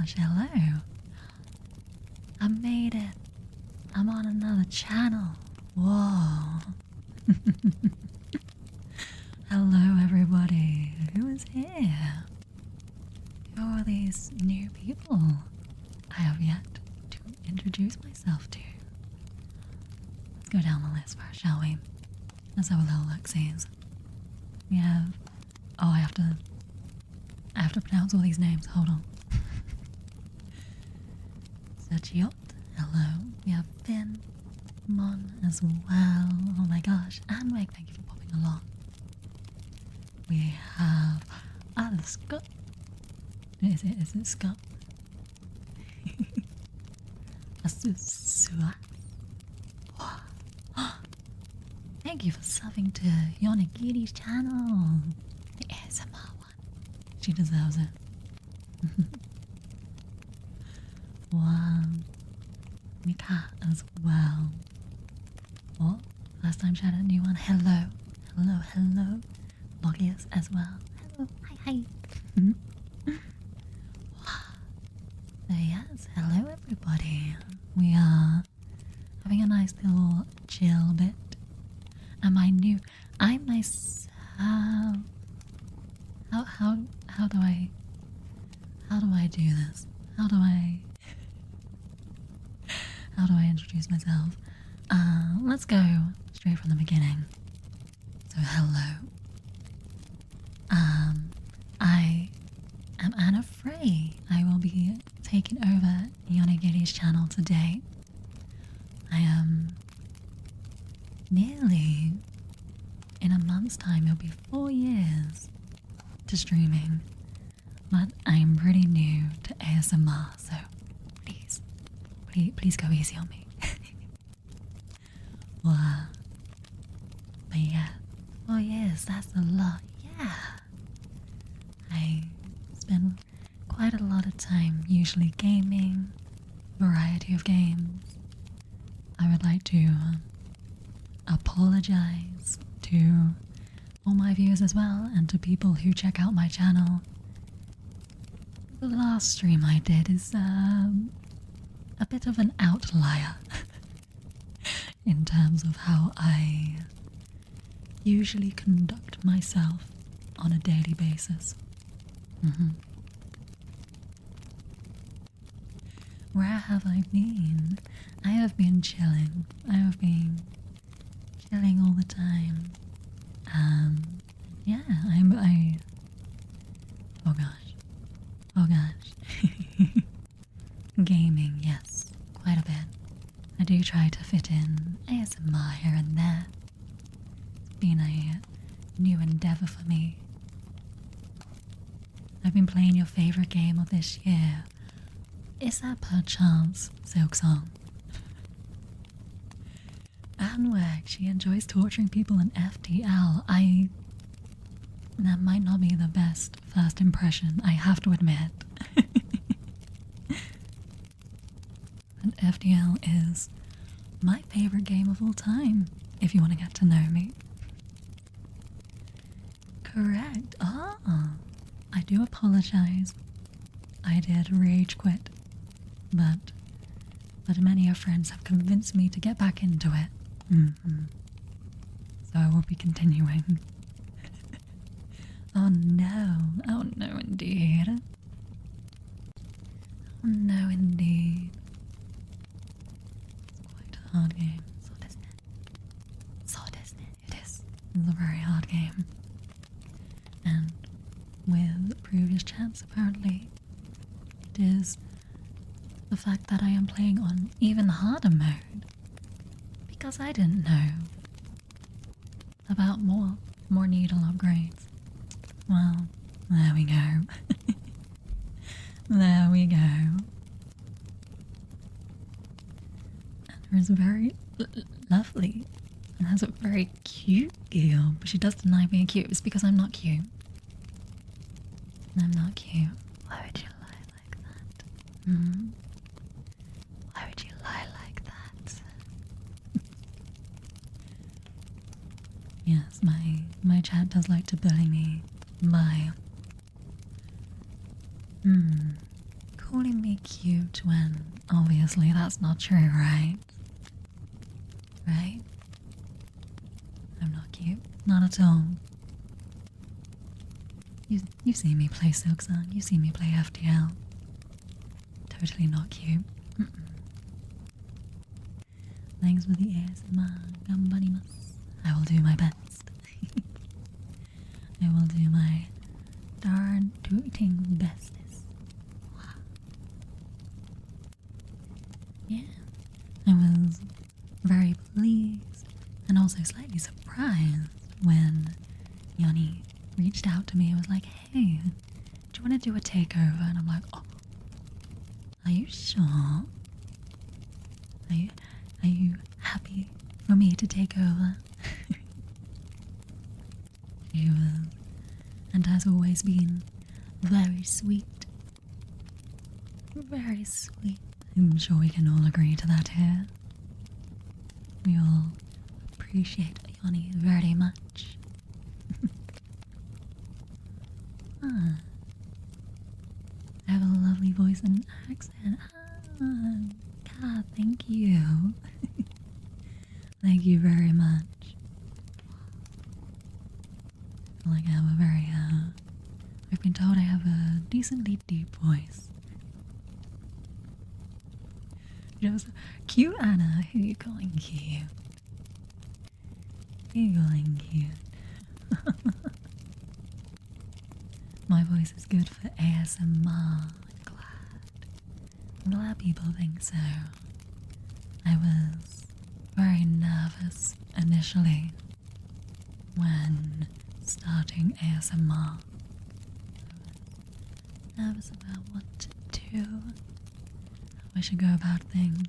gosh, hello. I made it. I'm on another channel. Whoa. Hello, everybody. Who is here? Who are these new people I have yet to introduce myself to? Let's go down the list first, shall we? Let's have a little look-sees. We have... Oh, I have to pronounce all these names. Hold on. Sergiot, hello. We have Finn, Mon as well. Oh my gosh. And Meg, thank you for popping along. We have Scott. Is it Scott? Thank you for subbing to Yonigiri's channel. The ASMR one. She deserves it. Wow. Mika as well. Oh, last time shout out new one. Hello. Hello. Logius as well. Hello. Hi. So yes, hello everybody. We are having a nice little chill bit. Am I new? I'm myself. How do I do this? How do I introduce myself? Let's go straight from the beginning. So hello. I am Anna Frey. I will be taking over Yonigiri's channel today. I am nearly, in a month's time, it'll be 4 years to streaming, but I'm pretty new to ASMR, so please go easy on me. Wow. But yeah, 4 years, that's a lot. Yeah. I spend quite a lot of time usually gaming, variety of games. I would like to apologize to all my viewers as well, and to people who check out my channel. The last stream I did is a bit of an outlier in terms of how I usually conduct myself on a daily basis. Where have I been? I have been chilling. I have been chilling all the time. Yeah, oh gosh. Gaming, yes, quite a bit. I do try to fit in ASMR here and there. It's been a new endeavor for me. I've been playing your favorite game of this year. Is that perchance Silk Song? Anwag, she enjoys torturing people in FTL. That might not be the best first impression, I have to admit. And FTL is my favorite game of all time, if you want to get to know me. Correct. I do apologize. I did rage quit, but many of friends have convinced me to get back into it. So I will be continuing. Oh no indeed. Oh no indeed. It's quite a hard game. So isn't it? It is. It's a very hard game. And with previous chats apparently, it is the fact that I am playing on even harder mode, because I didn't know about more needle upgrades. Well, there we go. There we go. Anna is very lovely and has a very cute girl, but she does deny being cute. It's because I'm not cute. I'm not cute. Why would you lie like that? Why would you lie like that? Yes, my chat does like to bully me by calling me cute when obviously that's not true, right? Right? I'm not cute. Not at all. You've seen me play Silk Sun. You've seen me play FTL. Totally not cute. Thanks for the ASMR. Gambarimasu. I will do my best. I will do my darn tooting bestest. Wow. Yeah. I was very pleased and also slightly surprised when Yoni reached out to me and was like, hey, do you want to do a takeover? And I'm like, oh, are you sure? Are you happy for me to take over? She was, and has always been, very sweet. Very sweet. I'm sure we can all agree to that here. We all appreciate Yoni very much. I have a lovely voice and accent. God, thank you. Thank you very much. I feel like I have a very, I've been told I have a decently deep voice. Just cute Anna, who you calling cute? Who you calling cute? My voice is good for ASMR. I'm glad people think so. I was very nervous initially when starting ASMR. I was nervous about what to do, how I should go about things,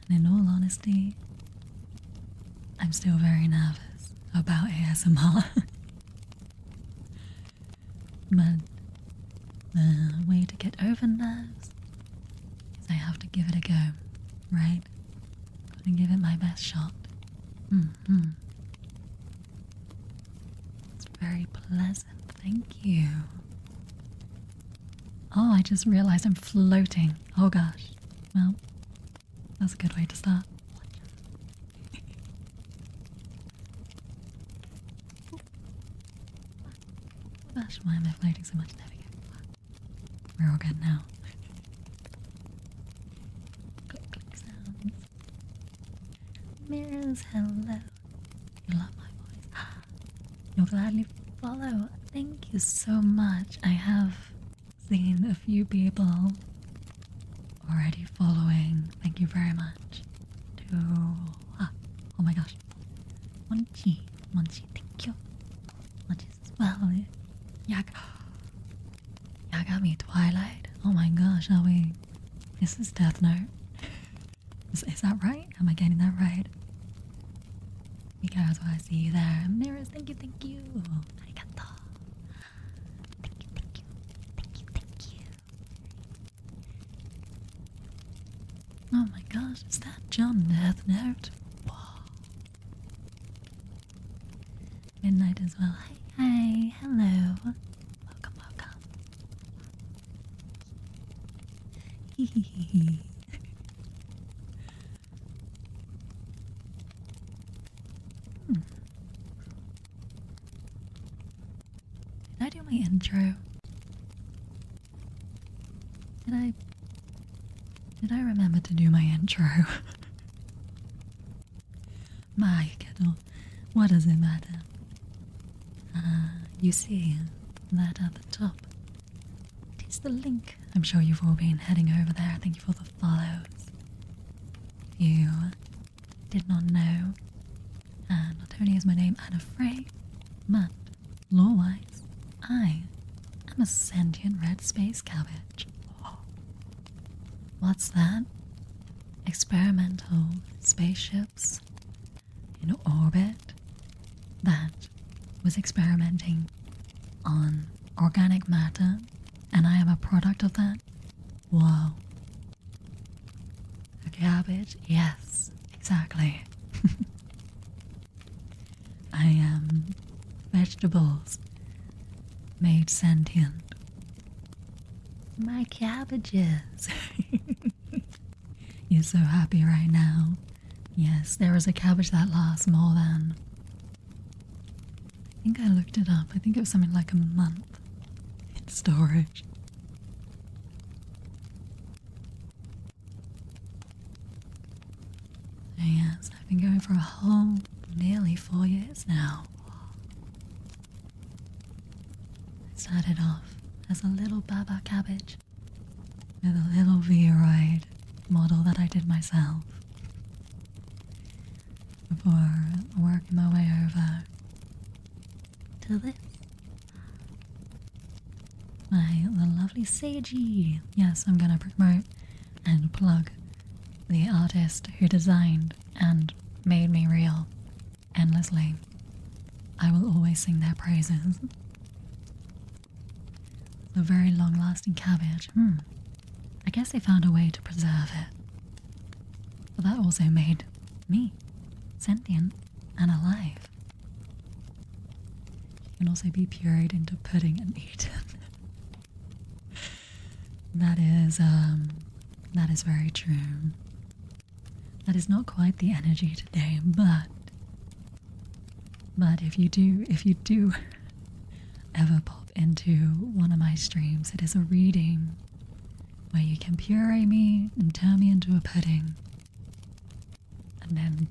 and in all honesty, I'm still very nervous about ASMR. But the way to get over nerves is I have to give it a go, right? Gotta give it my best shot. It's very pleasant, thank you. Oh, I just realized I'm floating. Oh gosh. Well, that's a good way to start. Gosh, why am I floating so much? There we go. We're all good now. Click, click sounds. Mirrors, hello. You love my voice. You'll gladly follow. Thank you so much. I have seen a few people already following. Thank you very much. Oh my gosh. Monchi, thank you. Monchi as well. Yagami Twilight. Oh my gosh, are we? This is Death Note. Is that right? Am I getting that right? Because I see you there. Mirrors, thank you. Arigato. Thank you. Oh my gosh, is that John Death Note? Whoa. Midnight as well. Hi, hello. Welcome. Hehehe. Did I do my intro? Did I remember to do my intro? My kettle. What does it matter? You see that at the top. It is the link. I'm sure you've all been heading over there. Thank you for the follows. If you did not know, not only is my name Anna Frey, but lore-wise, I am a sentient red space cabbage. What's that? Experimental spaceships in orbit that was experimenting on organic matter, and I am a product of that? Whoa. A cabbage? Yes, exactly. I am vegetables made sentient. My cabbages. You're so happy right now. Yes, there is a cabbage that lasts more than... I think I looked it up. I think it was something like a month in storage. So yes, I've been going for a whole nearly 4 years now. I started off as a little baba cabbage with a little V-Ride model that I did myself before working my way over to this. The lovely Seiji. Yes, I'm gonna promote and plug the artist who designed and made me real endlessly. I will always sing their praises. It's a very long-lasting cabbage. I guess they found a way to preserve it. But that also made me sentient and alive. It can also be pureed into pudding and eaten. That is very true. That is not quite the energy today, but if you do ever pop into one of my streams, it is a reading where you can puree me and turn me into a pudding and then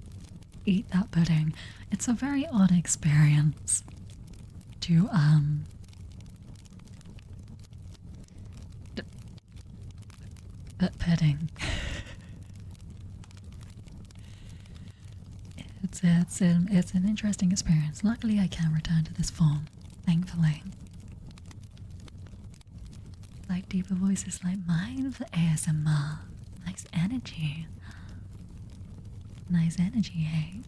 eat that pudding. It's a very odd experience to pudding. It's an interesting experience. Luckily I can return to this form, thankfully. Like deeper voices like mine for ASMR. Nice energy. Nice energy, hey?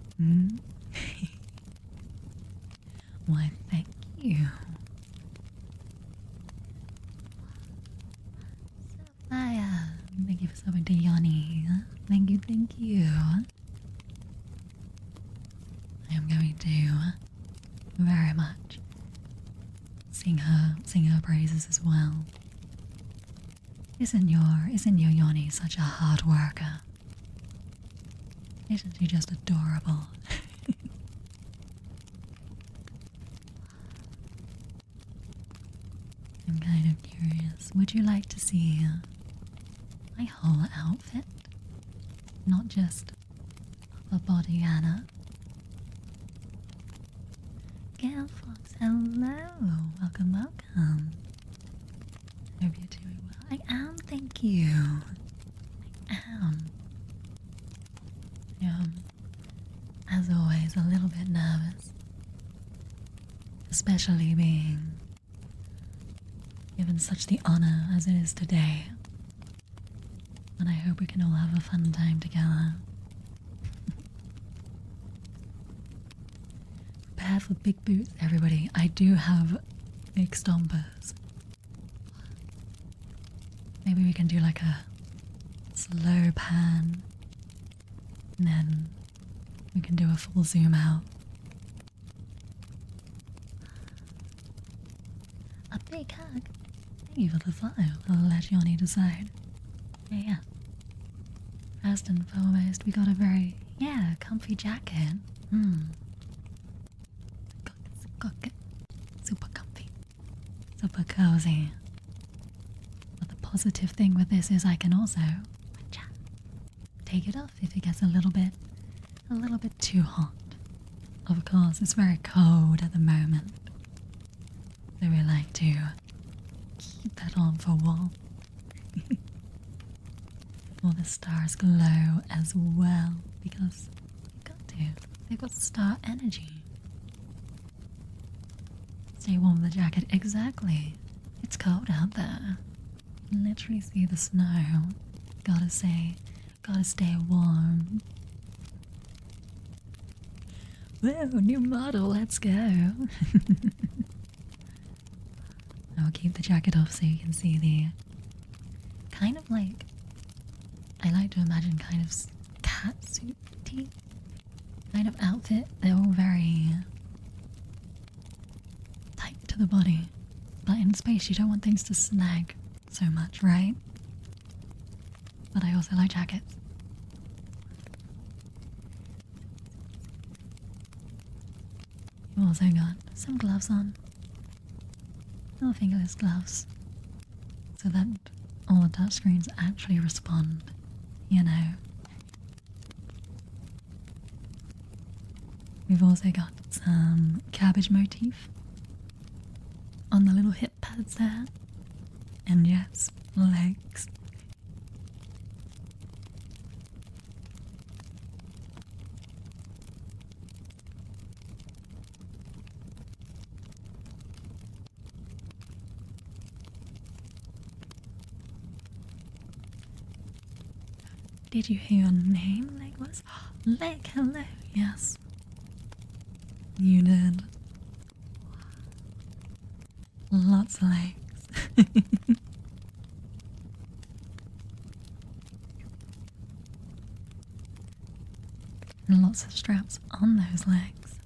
Why, thank you. Sapphire, thank you for subbing to Yoni. Thank you, thank you. I am going to very much sing her praises as well. Isn't your Yoni such a hard worker? Isn't she just adorable? I'm kind of curious. Would you like to see my whole outfit? Not just upper body, Anna. Gail Fox, hello. Welcome, welcome. Hope you're doing well. I am, thank you. I am. As always, a little bit nervous. Especially being given such the honor as it is today. And I hope we can all have a fun time together. Prepare for big boots, everybody. I do have big stompers. Maybe we can do like a slow pan. And then we can do a full zoom out. A big hug. Thank you for the follow. I'll let Yoni decide. Yeah. First and foremost, we got a very, comfy jacket. Super comfy. Super cozy. But the positive thing with this is I can also take it off if it gets a little bit too hot. Of course, it's very cold at the moment. So we like to keep that on for warmth. For the stars glow as well, because they've got star energy. Stay warm with the jacket, exactly. It's cold out there. You can literally see the snow. Gotta stay warm. Whoa, new model, let's go. I'll keep the jacket off so you can see the kind of like, I like to imagine kind of catsuit-y kind of outfit. They're all very tight to the body. But in space you don't want things to snag so much, right? But I also like jackets. We've also got some gloves on. Little fingerless gloves. So that all the touchscreens actually respond, you know. We've also got some cabbage motif on the little hip pads there. And yes, legs. Did you hear your name? Leg was? Leg, hello, yes. You did. Lots of legs. And lots of straps on those legs.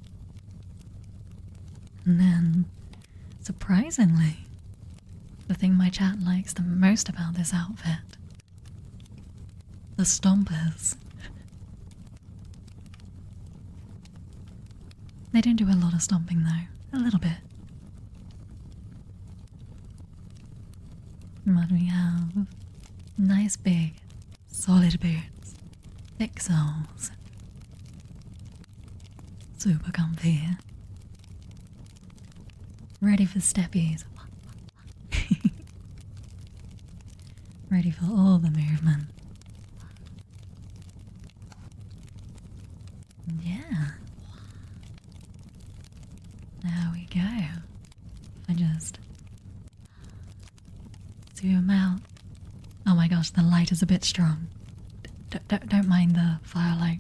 And then, surprisingly, the thing my chat likes the most about this outfit, the stompers. They don't do a lot of stomping though, a little bit. But we have nice big, solid boots, thick soles, super comfy, ready for steppies, ready for all the movement. Yeah. There we go. I just zoom out. Oh my gosh, the light is a bit strong. Don't mind the firelight.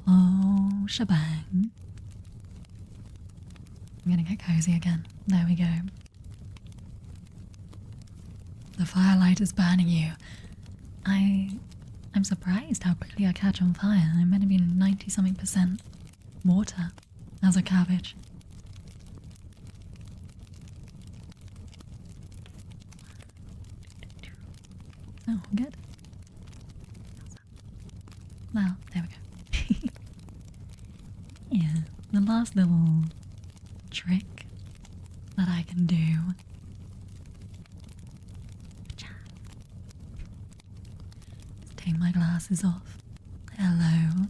Oh, shebang. I'm gonna get cozy again. There we go. The firelight is burning you. I'm surprised how quickly I catch on fire. I'm meant to be 90-something% water as a cabbage. Oh, good. Well, there we go. Yeah, the last little trick that I can do. Take my glasses off. Hello.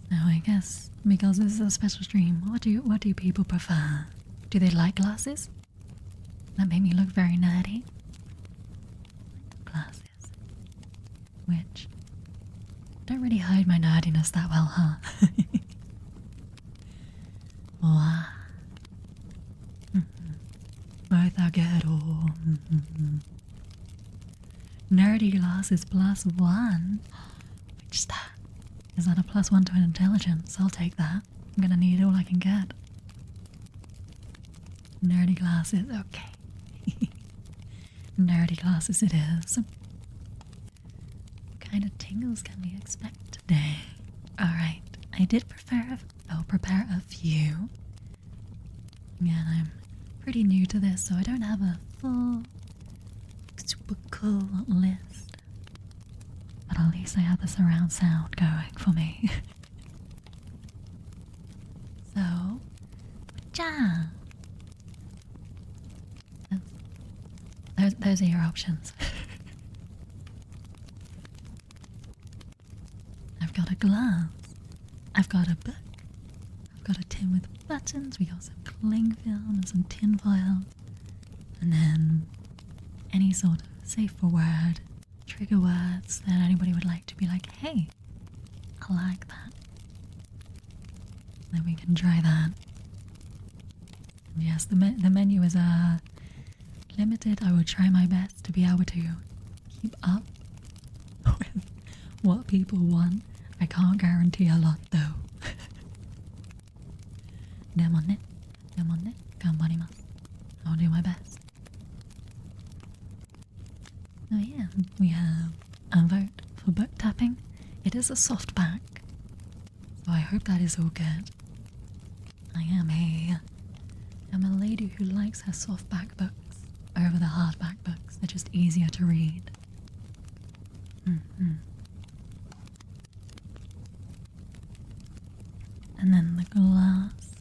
So I guess because this is a special stream, what do people prefer? Do they like glasses? That made me look very nerdy. Glasses. Which don't really hide my nerdiness that well, huh? Wow. Both are good. Oh. Nerdy glasses +1. Which is that? Is that a +1 to intelligence? I'll take that. I'm gonna need all I can get. Nerdy glasses, okay. Nerdy glasses it is. What kind of tingles can we expect today? Alright, I did prepare a few. Again, I'm pretty new to this, so I don't have a full, super cool list. But at least I have the surround sound going for me. So, ja. Those are your options. I've got a glass. I've got a book. I've got a tin with buttons. We got some cling film and some tin foil. And then any sort of safe word, trigger words that anybody would like to be like, hey, I like that. Then we can try that. And yes, the menu is limited. I will try my best to be able to keep up with what people want. I can't guarantee a lot though. でもね、頑張ります. I'll do my best. Oh yeah, we have a vote for book tapping. It is a softback, so I hope that is all good. I am a I'm a lady who likes her softback books over the hardback books. They're just easier to read. And then the glass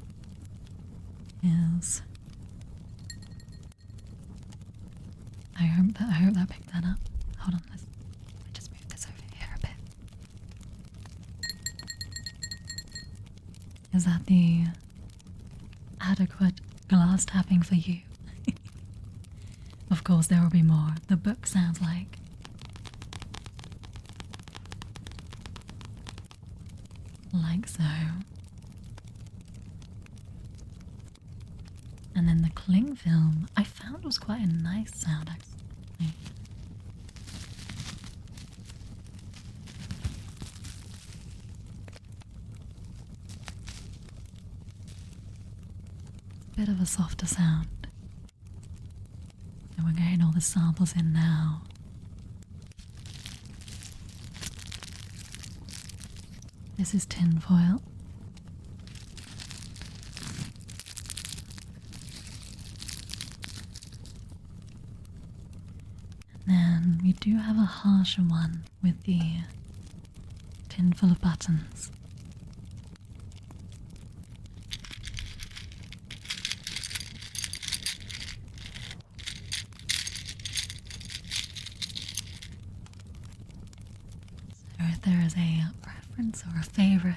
is. I hope that picked that up. Hold on, let me just move this over here a bit. Is that the adequate glass tapping for you? Of course, there will be more. The book sounds like. Like so. And then the cling film I found was quite a nice sound actually. Bit of a softer sound. And we're getting all the samples in now. This is tinfoil. And then we do have a harsher one with the tin full of buttons. So if there is a preference or a favorite,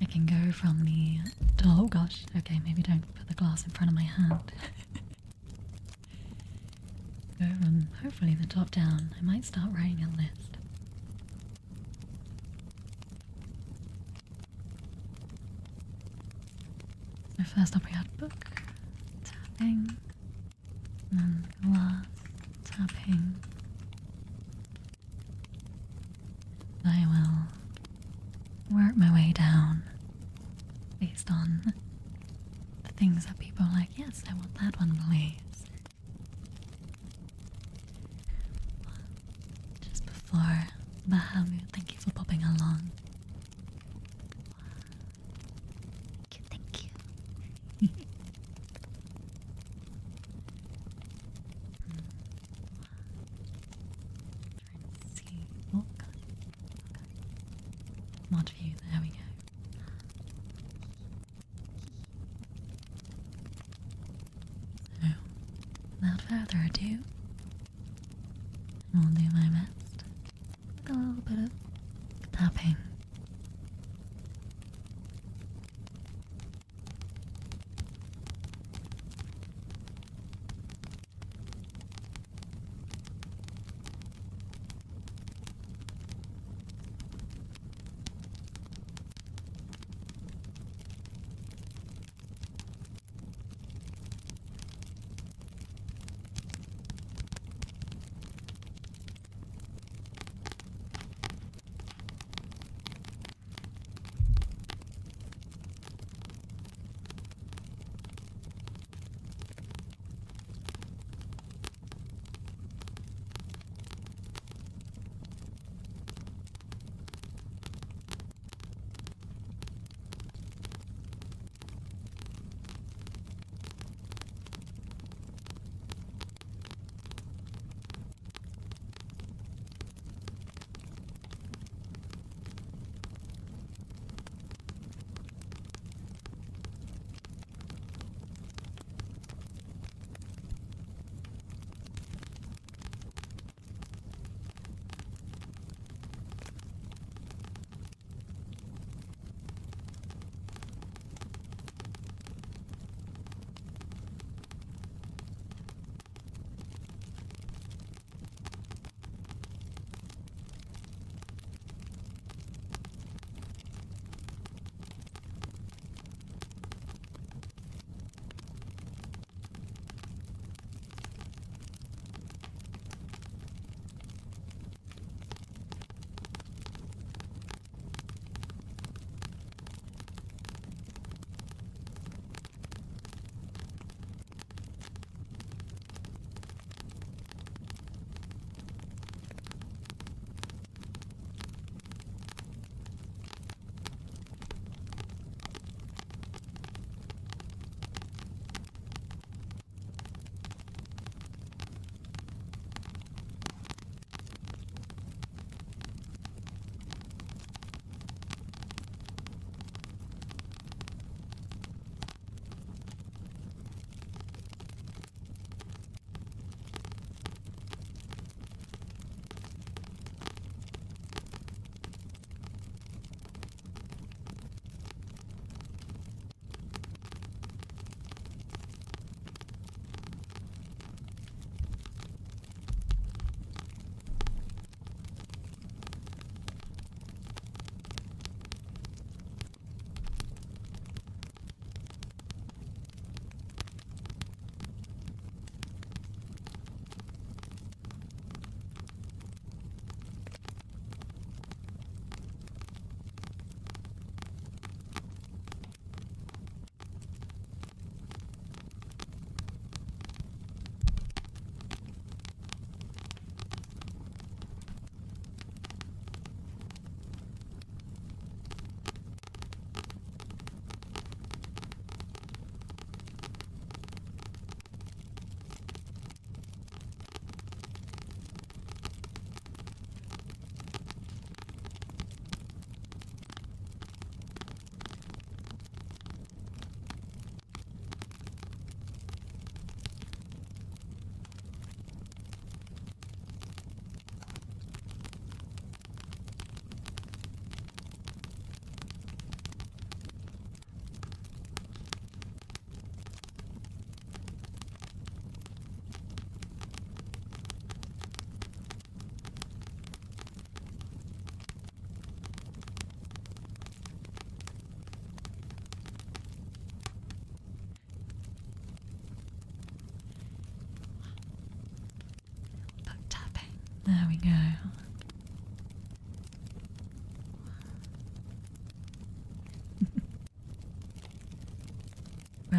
I can go from the... Oh gosh, okay, maybe don't put the glass in front of my hand. Go from hopefully the top down. I might start writing a list. So first up we had book tapping, and then glass tapping. I will work my way down based on the things that people are like, yes, I want that one, please. Just before Bahamut, thank you for popping along. Thank you. Trying to see. Oh, God. Okay. Mod view, there we go. So, without further ado, I'll do my best with a little bit of tapping.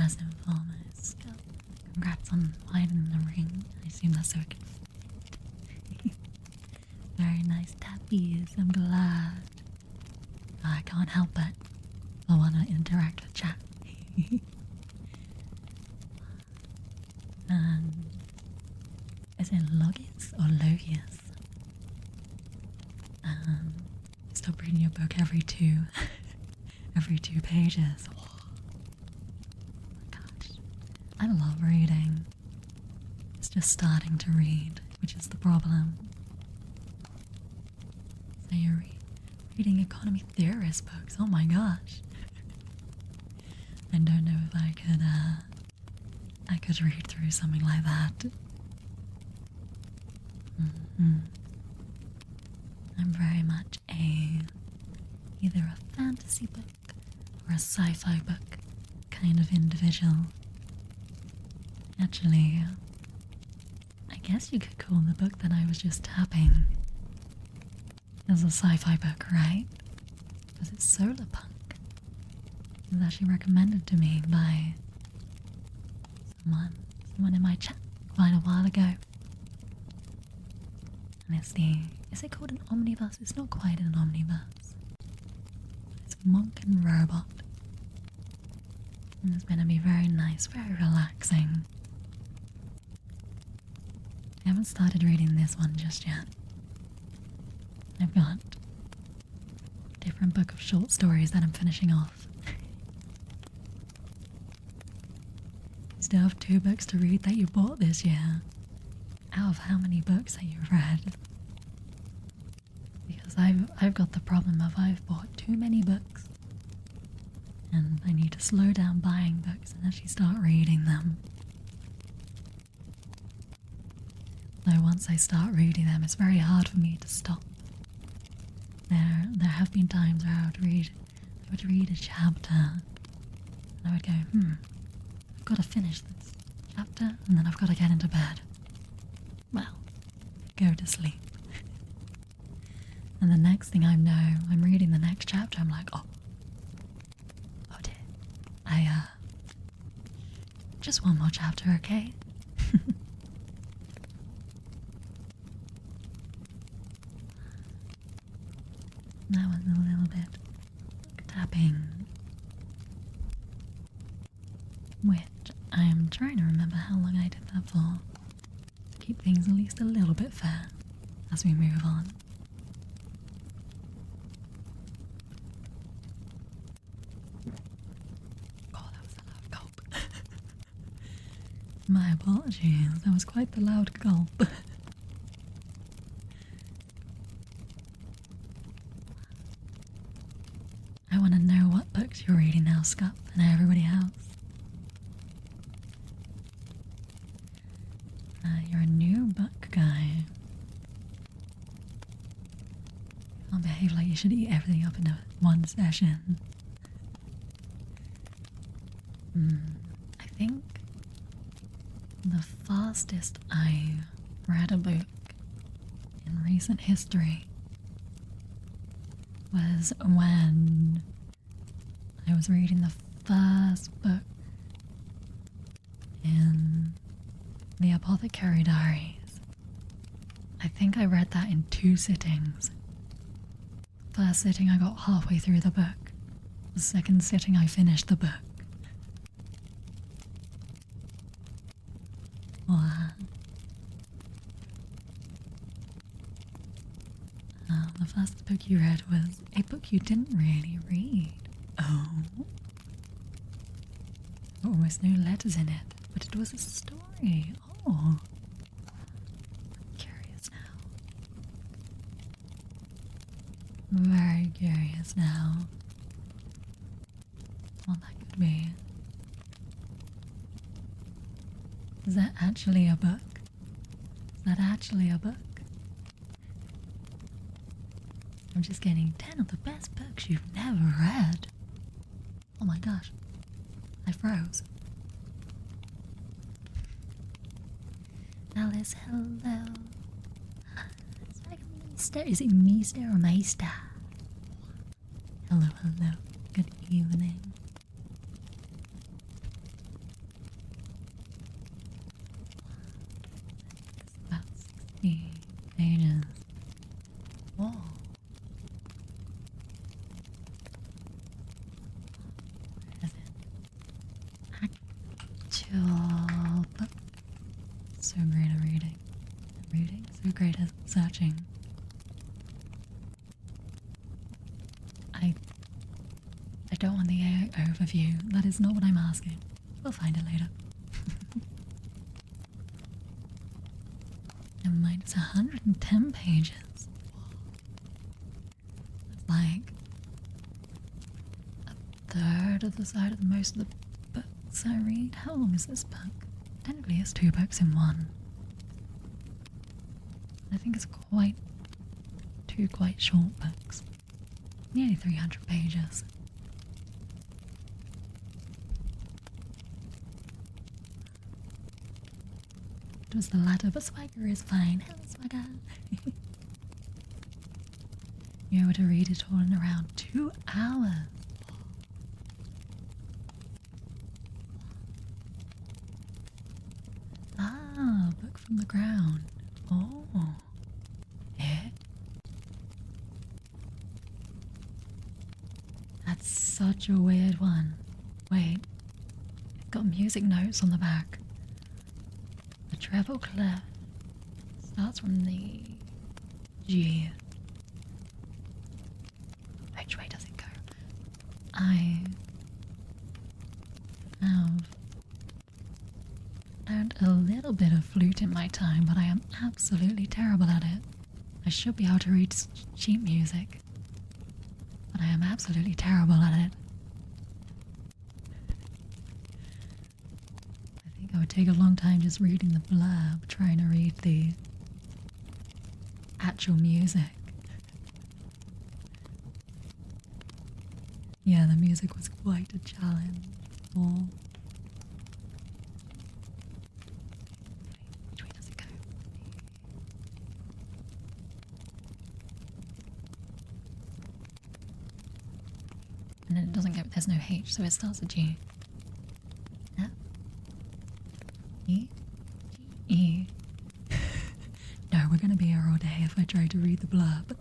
First and foremost, congrats on widening the ring. I assume that's so it can fit. Very nice tappies, I'm glad. I can't help it. I want to interact with chat. Is it Logis or Logius? Stop reading your book every two pages. Oh my gosh. I love reading. It's just starting to read, which is the problem. So you're reading economy theorist books. Oh my gosh. I don't know if I could read through something like that. I'm very much either a fantasy book or a sci-fi book kind of individual. Actually, I guess you could call the book that I was just tapping as a sci-fi book, right? Because it's Solar Punk. It was actually recommended to me by someone in my chat quite a while ago. And is it called an omnibus? It's not quite an omnibus. It's Monk and Robot. And it's going to be very nice, very relaxing. I haven't started reading this one just yet. I've got a different book of short stories that I'm finishing off. You still have 2 books to read that you bought this year. Out of how many books that you've read? Because I've got the problem of I've bought too many books. And I need to slow down buying books and actually start reading them. Though once I start reading them, it's very hard for me to stop. There have been times where I would read a chapter, and I would go, I've got to finish this chapter, and then I've got to get into bed. Well, go to sleep. And the next thing I know, I'm reading the next chapter, I'm like, oh dear. Just one more chapter, okay? That was a little bit tapping, which I am trying to remember how long I did that for, to keep things at least a little bit fair as we move on. Oh, that was a loud gulp. My apologies, that was quite the loud gulp. I want to know what books you're reading now, Scup, and everybody else. You're a new book guy. Can't behave like you should eat everything up in one session. I think the fastest I read a book in recent history was when I was reading the first book in the Apothecary Diaries. I think I read that in 2 sittings. First sitting I got halfway through the book. The second sitting I finished the book. Wow. The first book you read was a book you didn't really read. Oh. Almost no letters in it, but it was a story. Oh. I'm curious now. Very curious now. What that could be. Is that actually a book? Is that actually a book? I'm just getting 10 of the best books you've never read. Oh my gosh. I froze. Alice, hello. Is it Meister or Meister? Hello, hello. Good evening. great at searching. I don't want the AI overview. That is not what I'm asking. We'll find it later. And mine is 110 pages. That's like a third of the side of most of the books I read. How long is this book? Technically it's 2 books in one. I think it's two quite short books. Nearly 300 pages. It was the latter, but Swagger is fine. Hello, Swagger. You're able to read it all in around 2 hours. Ah, book from the ground. Oh. Eh? That's such a weird one. Wait. It's got music notes on the back. The treble clef starts from the G. Which way does it go? I have learned a little bit of flute in my time, but I am absolutely terrible at it. I should be able to read sheet music, but I am absolutely terrible at it. I think I would take a long time just reading the blurb, trying to read the actual music. Yeah, the music was quite a challenge. Oh. Which way does it go? And then it doesn't go, there's no H, so it starts with G. F. E. G. E. No, we're gonna be here all day if I try to read the blurb.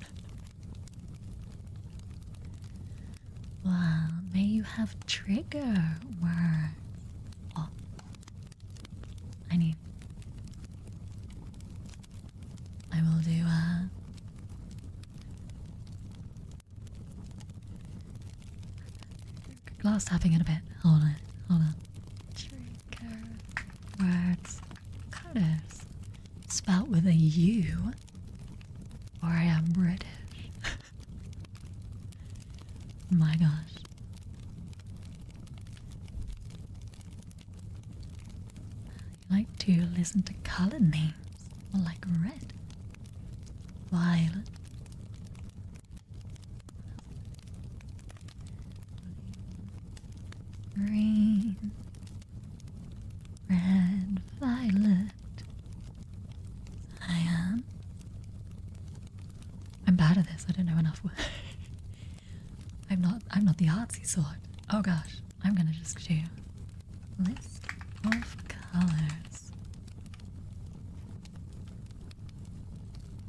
Wow, may you have trigger words. Oh, I will do glass tapping in a bit. Hold on. Trigger words. Colors. Spelt with a U. Or I am British. My gosh. I like to listen to color names. I like red, violet, green, red, violet, cyan. I'm bad at this. I don't know enough words. I'm not the artsy sort. Oh gosh, I'm gonna just do list of colors.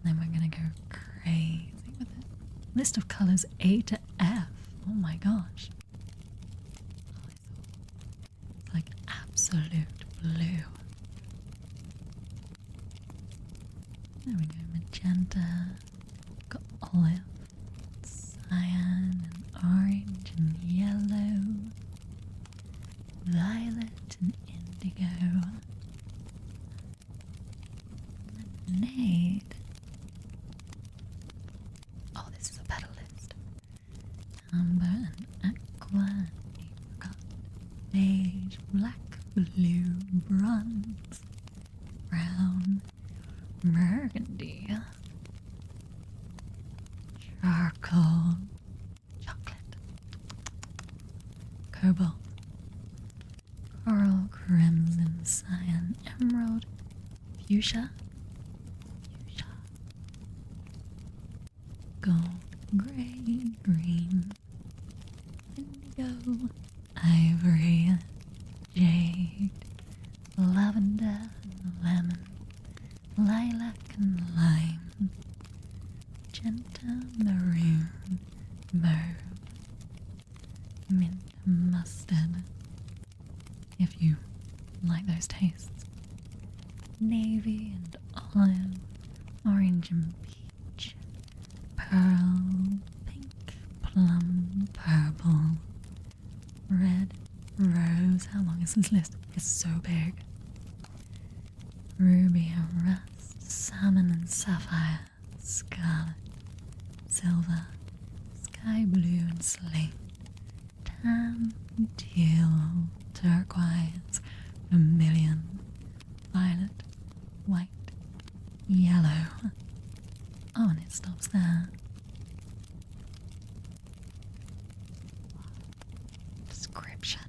Then we're gonna go crazy with it. List of colors A to F. Oh my gosh. Oh, it's like absolute blue. There we go, magenta, got olive, cyan, and orange, and yellow, violet, and indigo, lemonade. Oh, this is a better list. Amber and aqua, apricot, beige, black, blue, bronze, brown, burgundy, charcoal, chocolate, cobalt, coral, crimson, cyan, emerald, fuchsia, gold, grey, green, indigo, ivory, jade, lavender, lemon, lilac and lime, magenta, maroon, mauve, mint, mustard, if you like those tastes, navy and olive, goodness, this list is so big. Ruby and rust, salmon and sapphire, scarlet, silver, sky blue and slate, tan, teal, turquoise, vermilion, violet, white, yellow. Oh, and it stops there. Descriptions.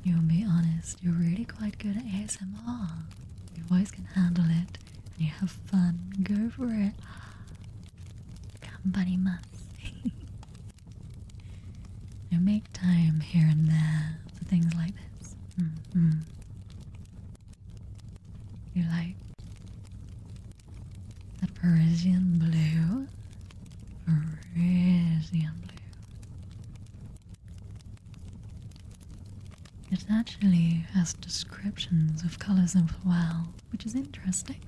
You'll be honest, you're really quite good at ASMR. Your voice can handle it, and you have fun. Go for it. Company You make time here and there for things like this. You like that Parisian blue? Parisian blue. It actually has descriptions of colours as well, which is interesting.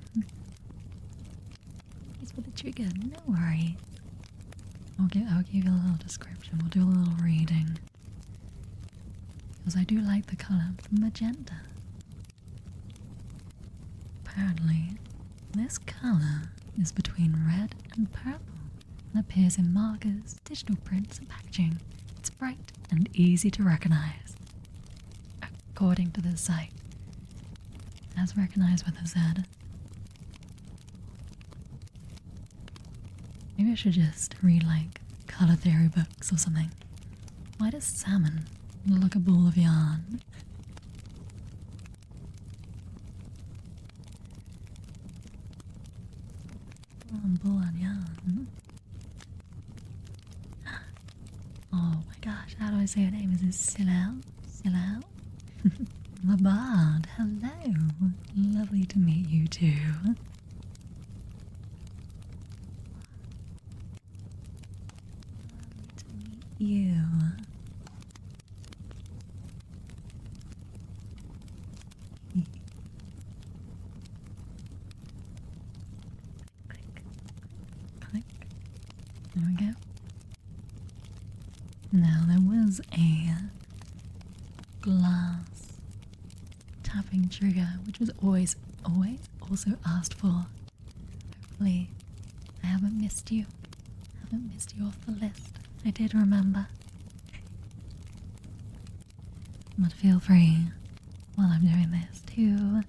It's for the trigger, no worries. I'll give you a little description, we'll do a little reading. Because I do like the colour magenta. Apparently, this colour is between red and purple and appears in markers, digital prints and packaging. It's bright and easy to recognise. According to this site, as recognised with a Z. Maybe I should just read like colour theory books or something. Why does salmon look like a ball of yarn? Ball of yarn. Oh my gosh, how do I say her name? Is it Silel? Silel? The Bard, hello. Lovely to meet you too. You. Click, click. There we go. Now there was a glass tapping trigger, which was always also asked for. Hopefully, I haven't missed you. Haven't missed you off the list. I did remember. But feel free, while I'm doing this, to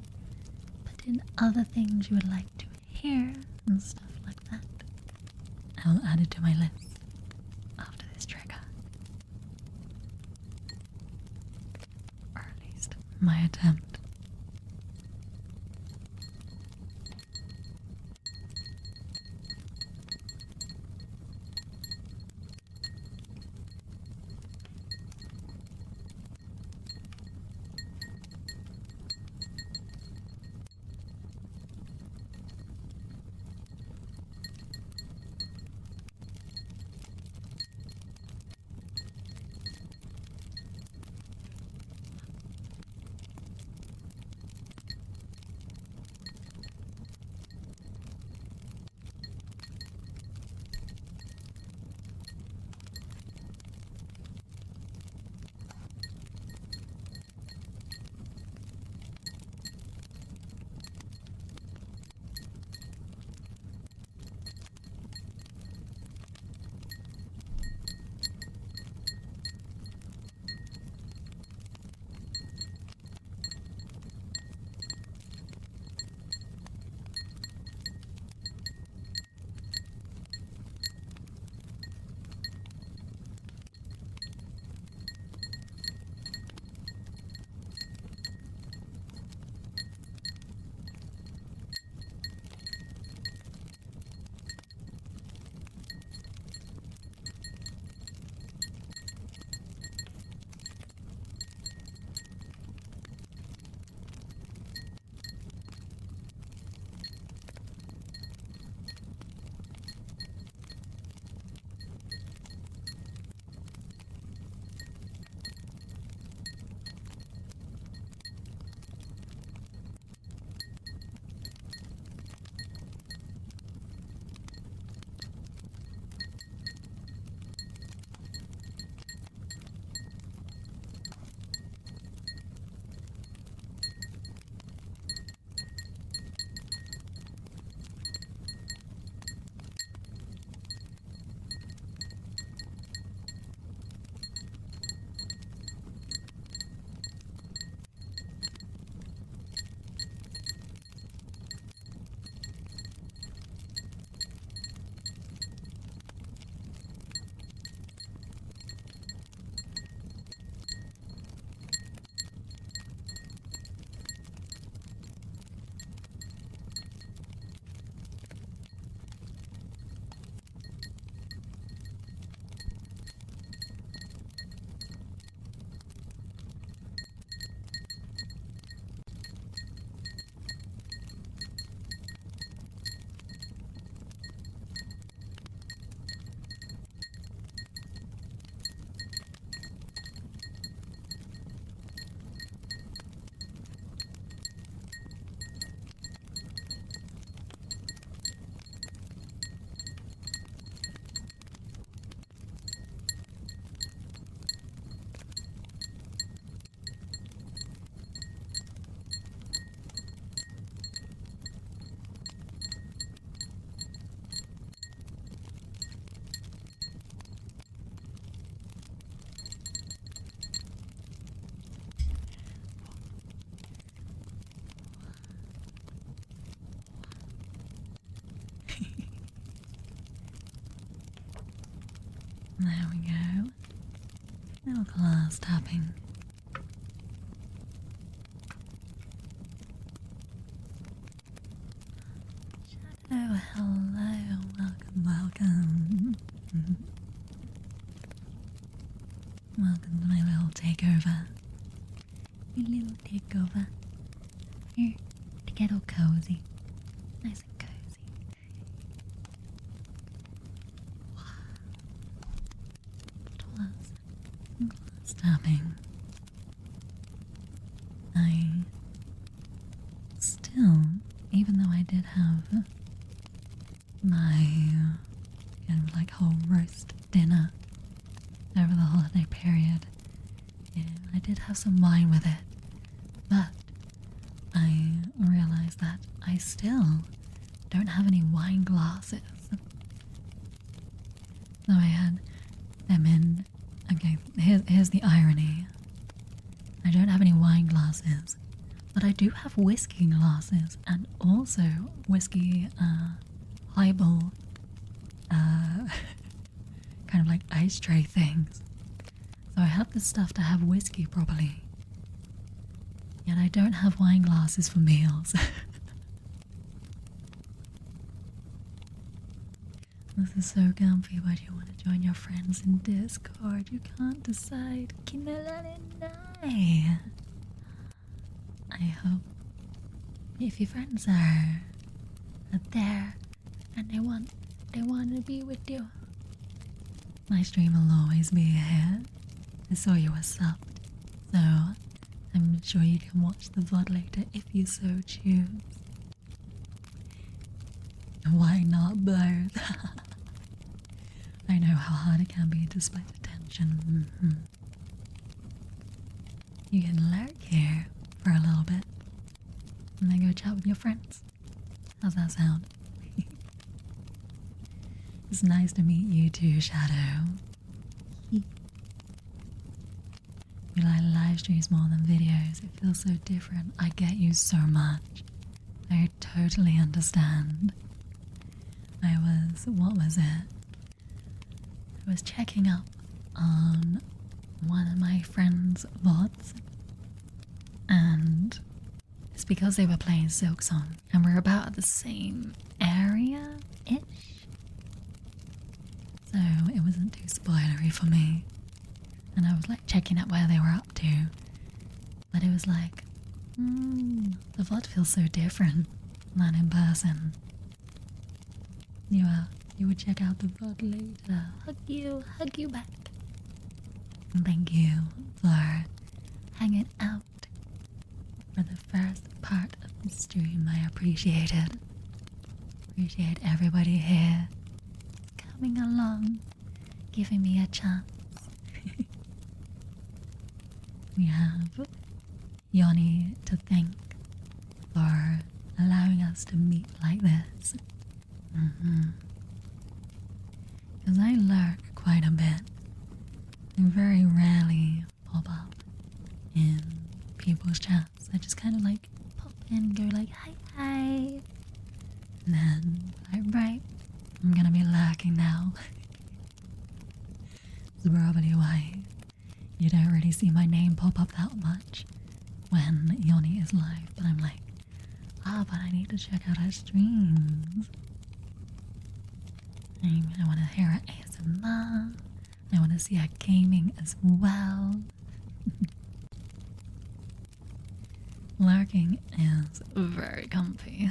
put in other things you would like to hear and stuff like that. I'll add it to my list after this trigger. Or at least my attempt. There we go. Little glass tapping. Shadow, hello, welcome. Welcome to my little takeover. My little takeover. Here to get all cozy. Nice and cozy. It was glass tapping. I still, even though I did have my kind of like whole roast dinner over the holiday period, yeah, I did have some wine with it, but I realized that I still don't have any wine glasses. So I had them in. Okay, here's the irony. I don't have any wine glasses, but I do have whiskey glasses and also whiskey highball kind of like ice tray things. So I have the stuff to have whiskey properly. Yet I don't have wine glasses for meals. This is so comfy, but you want to join your friends in Discord. You can't decide. I hope if your friends are there and they want to be with you, my stream will always be here. I saw you were subbed, so I'm sure you can watch the VOD later if you so choose. Why not both? I know how hard it can be to split attention. You can lurk here for a little bit and then go chat with your friends. How's that sound? It's nice to meet you too, Shadow. You like live streams more than videos. It feels so different. I get you so much. I totally understand. What was it? I was checking up on one of my friends' VODs, and it's because they were playing Silk Song, and we're about at the same area-ish. So it wasn't too spoilery for me. And I was like checking out where they were up to. But it was like, the VOD feels so different than in person. You would check out the VOD later. Hug you back. And thank you for hanging out for the first part of the stream. I appreciate it. Appreciate everybody here coming along, giving me a chance. We have Yoni to thank for allowing us to meet like this. Because I lurk quite a bit. I very rarely pop up in people's chats. I just kind of like pop in, go like hi. And then right, I'm gonna be lurking now. That's probably why you don't really see my name pop up that much when Yoni is live, but I'm like, but I need to check out her streams. I want to hear her ASMR. I want to see her gaming as well. Lurking is very comfy.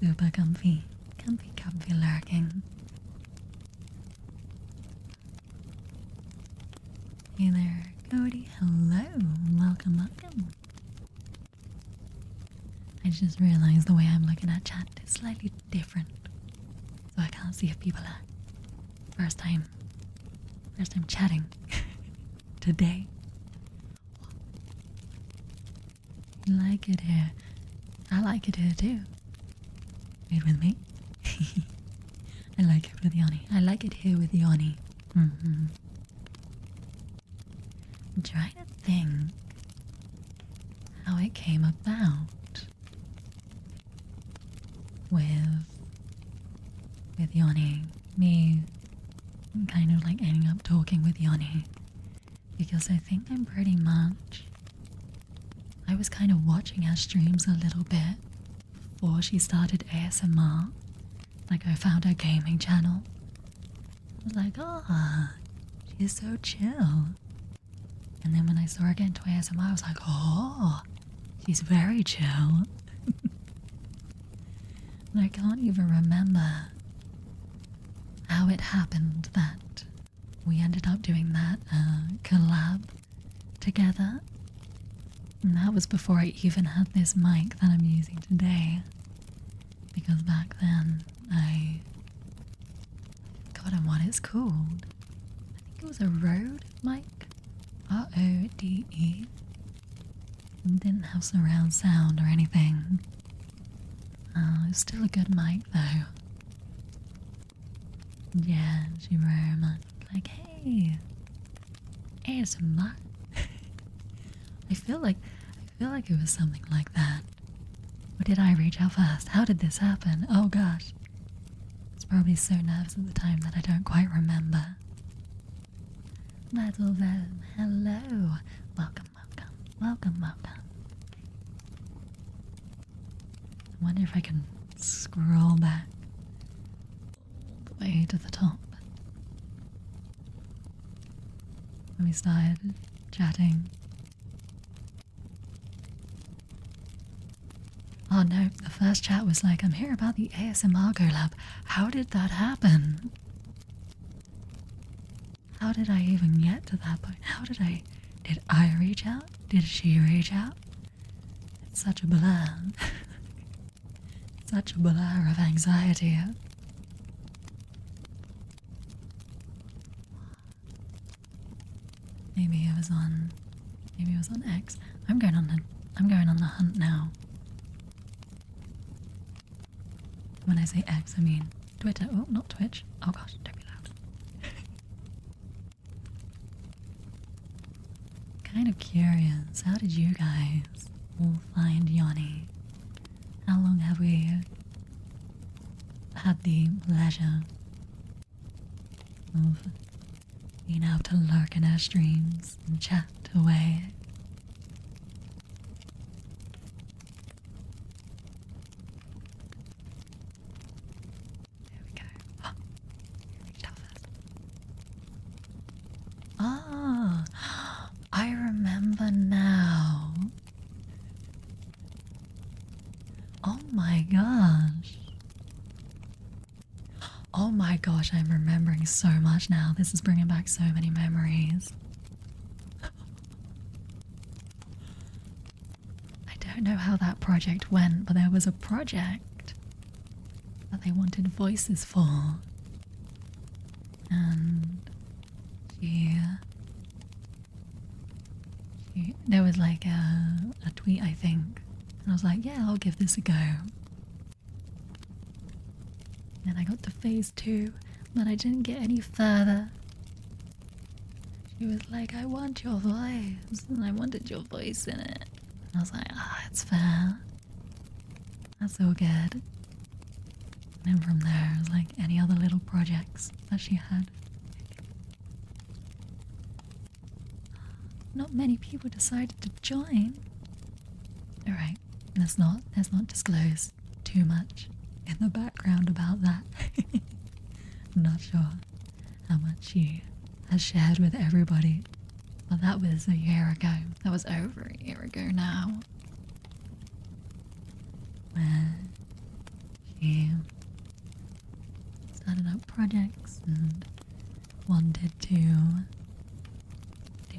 Super comfy. Comfy lurking. Hey there, Cody. Hello. Welcome. I just realized the way I'm looking at chat is slightly different. So I can't see if people are first time chatting today. You like it here? I like it here too. Wait with me. I like it with Yoni. I like it here with Yoni. I'm trying to think how it came about. with Yoni. Me kind of like ending up talking with Yoni. Because I think I'm pretty much... I was kind of watching her streams a little bit before she started ASMR. Like I found her gaming channel. I was like, oh, she's so chill. And then when I saw her get into ASMR, I was like, oh, she's very chill. And I can't even remember how it happened that we ended up doing that collab together. And that was before I even had this mic that I'm using today. Because back then, I forgot what it's called. I think it was a Rode mic. R-O-D-E. Didn't have surround sound or anything. It's still a good mic though. Yeah, she very much like, hey, ASMR. I feel like it was something like that. Or did I reach out first? How did this happen? Oh gosh. I was probably so nervous at the time that I don't quite remember. Battle Venom, hello. Welcome, welcome, welcome, welcome. I wonder if I can scroll back all the way to the top. When we started chatting. Oh no, the first chat was like, I'm here about the ASMR collab. How did that happen? How did I even get to that point? Did I reach out? Did she reach out? It's such a blur. Such a blur of anxiety. Maybe it was on X. I'm going on the hunt now. When I say X, I mean Twitter. Oh, not Twitch. Oh gosh, don't be loud. Kind of curious, how did you guys all find Yoni? How long have we had the pleasure of being able to lurk in our streams and chat away? There we go. Oh, reach out first. Ah, I remember now. Oh my gosh. Oh my gosh, I'm remembering so much now. This is bringing back so many memories. I don't know how that project went, but there was a project that they wanted voices for. And there was like a tweet, I think. And I was like, yeah, I'll give this a go. And I got to phase 2, but I didn't get any further. She was like, I want your voice, and I wanted your voice in it. And I was like, it's fair. That's all good. And then from there, it was like any other little projects that she had. Not many people decided to join. Alright, let's not disclose too much in the background about that. I'm not sure how much she has shared with everybody, but that was a year ago. That was over a year ago now. Where she started up projects and wanted to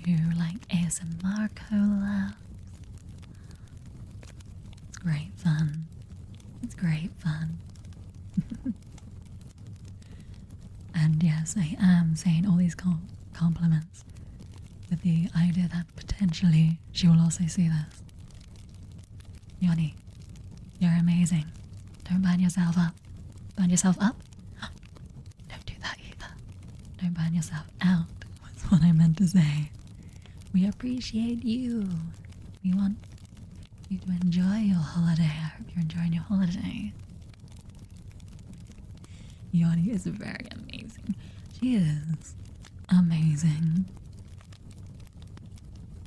do like ASMR collabs. It's great fun. It's great fun. And yes, I am saying all these compliments with the idea that potentially she will also see this. Yoni, you're amazing. Don't burn yourself up. Burn yourself up? Don't do that either. Don't burn yourself out, was what I meant to say. We appreciate you. We want you to enjoy your holiday. I hope you're enjoying your holiday. Yoni is very amazing. She is amazing.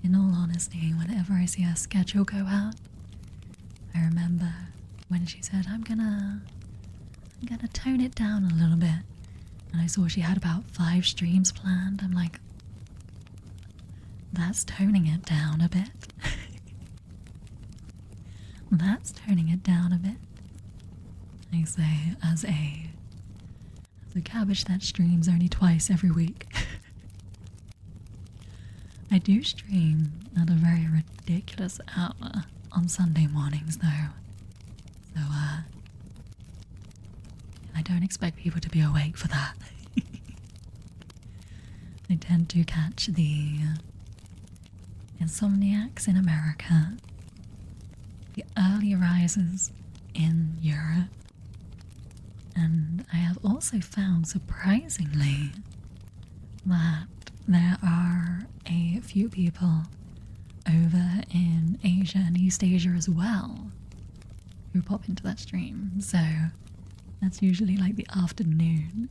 In all honesty, whenever I see her schedule go out, I remember when she said, I'm gonna tone it down a little bit. And I saw she had about 5 streams planned. I'm like, that's toning it down a bit. That's toning it down a bit. I say, as a cabbage that streams only twice every week. I do stream at a very ridiculous hour on Sunday mornings though. So, I don't expect people to be awake for that. I tend to catch the insomniacs in America, the early risers in Europe, and I have also found, surprisingly, that there are a few people over in Asia and East Asia as well who pop into that stream, so that's usually like the afternoon.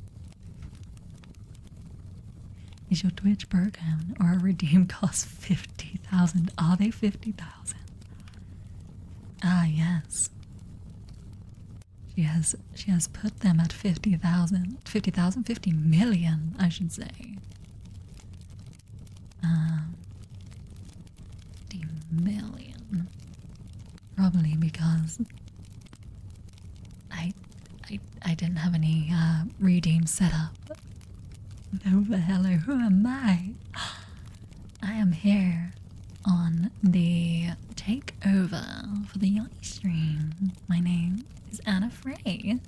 Is your Twitch broken or a redeem cost 50,000? Are they 50,000? Ah, yes. She has put them at 50,000, 50 million, I should say. 50 million. Probably because I didn't have any redeem set up. No, but hello, who am I? I am here on the takeover for the Yoni stream. My name is Anna Frey.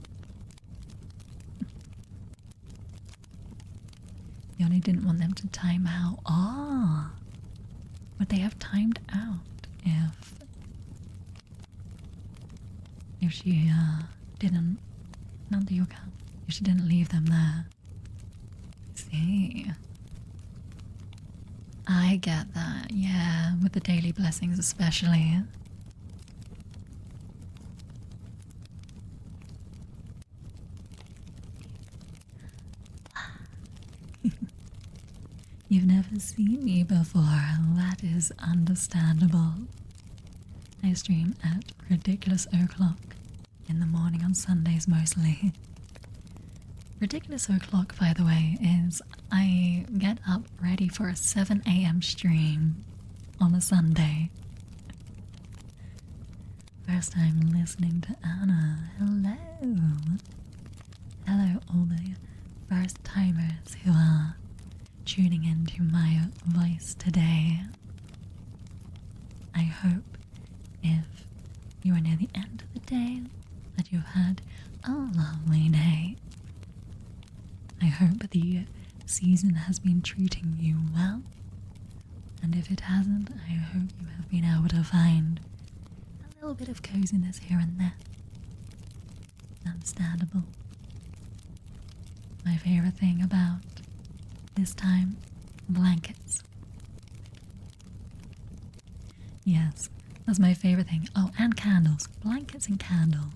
Yoni didn't want them to time out. Ah, would they have timed out if she didn't? Not the yoga. If she didn't leave them there. See, I get that. Yeah, with the daily blessings especially. You've never seen me before. That is understandable. I stream at ridiculous o'clock in the morning on Sundays mostly. Ridiculous o'clock, by the way, is I get up ready for a 7 a.m. stream on a Sunday. First time listening to Anna. Hello. Hello, all the first timers who are tuning into my voice today. I hope if you are near the end of the day that you've had a lovely day. I hope the season has been treating you well, and if it hasn't, I hope you have been able to find a little bit of coziness here and there. Understandable. My favorite thing about this time, blankets. Yes, that's my favorite thing. Oh, and candles. Blankets and candles.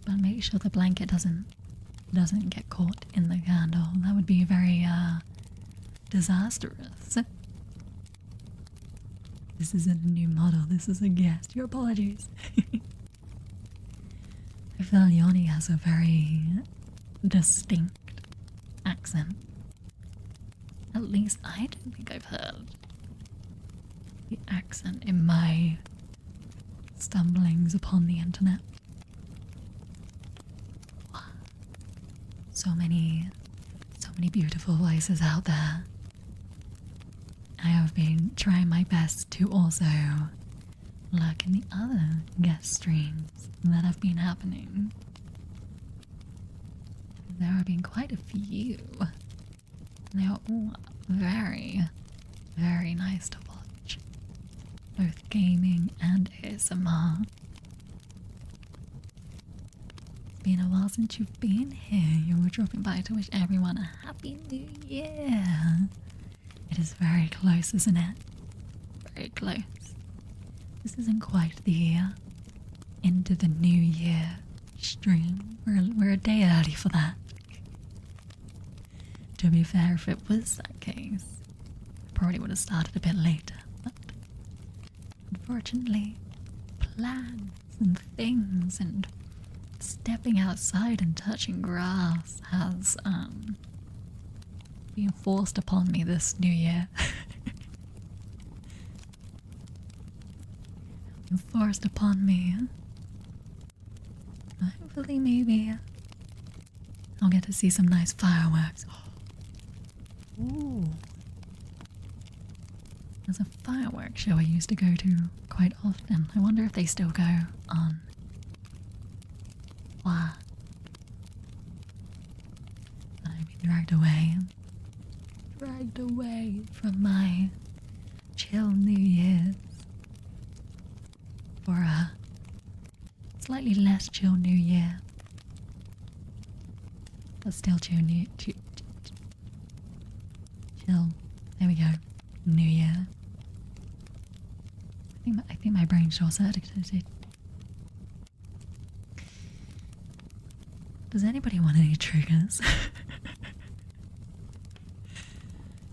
But make sure the blanket doesn't get caught in the candle. That would be very disastrous. This isn't a new model, this is a guest. Your apologies. I feel Yoni has a very distinct accent. At least I don't think I've heard the accent in my stumblings upon the internet. So many beautiful voices out there. I have been trying my best to also lurk in the other guest streams that have been happening. There have been quite a few. They are all very, very nice to watch. Both gaming and ASMR. Been a while since you've been here. You were dropping by to wish everyone a happy new year. It is very close, isn't it? Very close. This isn't quite the into the new year stream. We're a day early for that. To be fair, if it was that case, I probably would have started a bit later, but unfortunately, plans and things and stepping outside and touching grass has been forced upon me this new year. Been forced upon me. Hopefully, maybe I'll get to see some nice fireworks. Ooh. There's a fireworks show I used to go to quite often. I wonder if they still go on. Wow. I've been dragged away from my chill New Year's for a slightly less chill New Year, but still chill chill. There we go. New Year. I think my brain short-circuited. Does anybody want any triggers?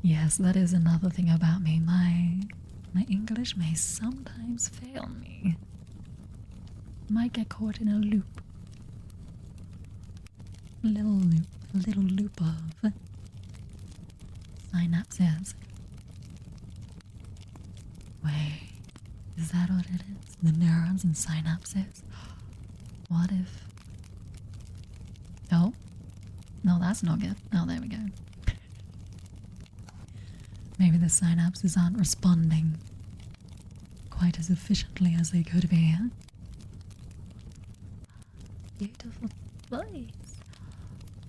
Yes, that is another thing about me. My English may sometimes fail me. Might get caught in a loop. A little loop of synapses. Wait, is that what it is? The neurons and synapses? What if... Oh, no, that's not good. Oh, there we go. Maybe the synapses aren't responding quite as efficiently as they could be. Beautiful voice.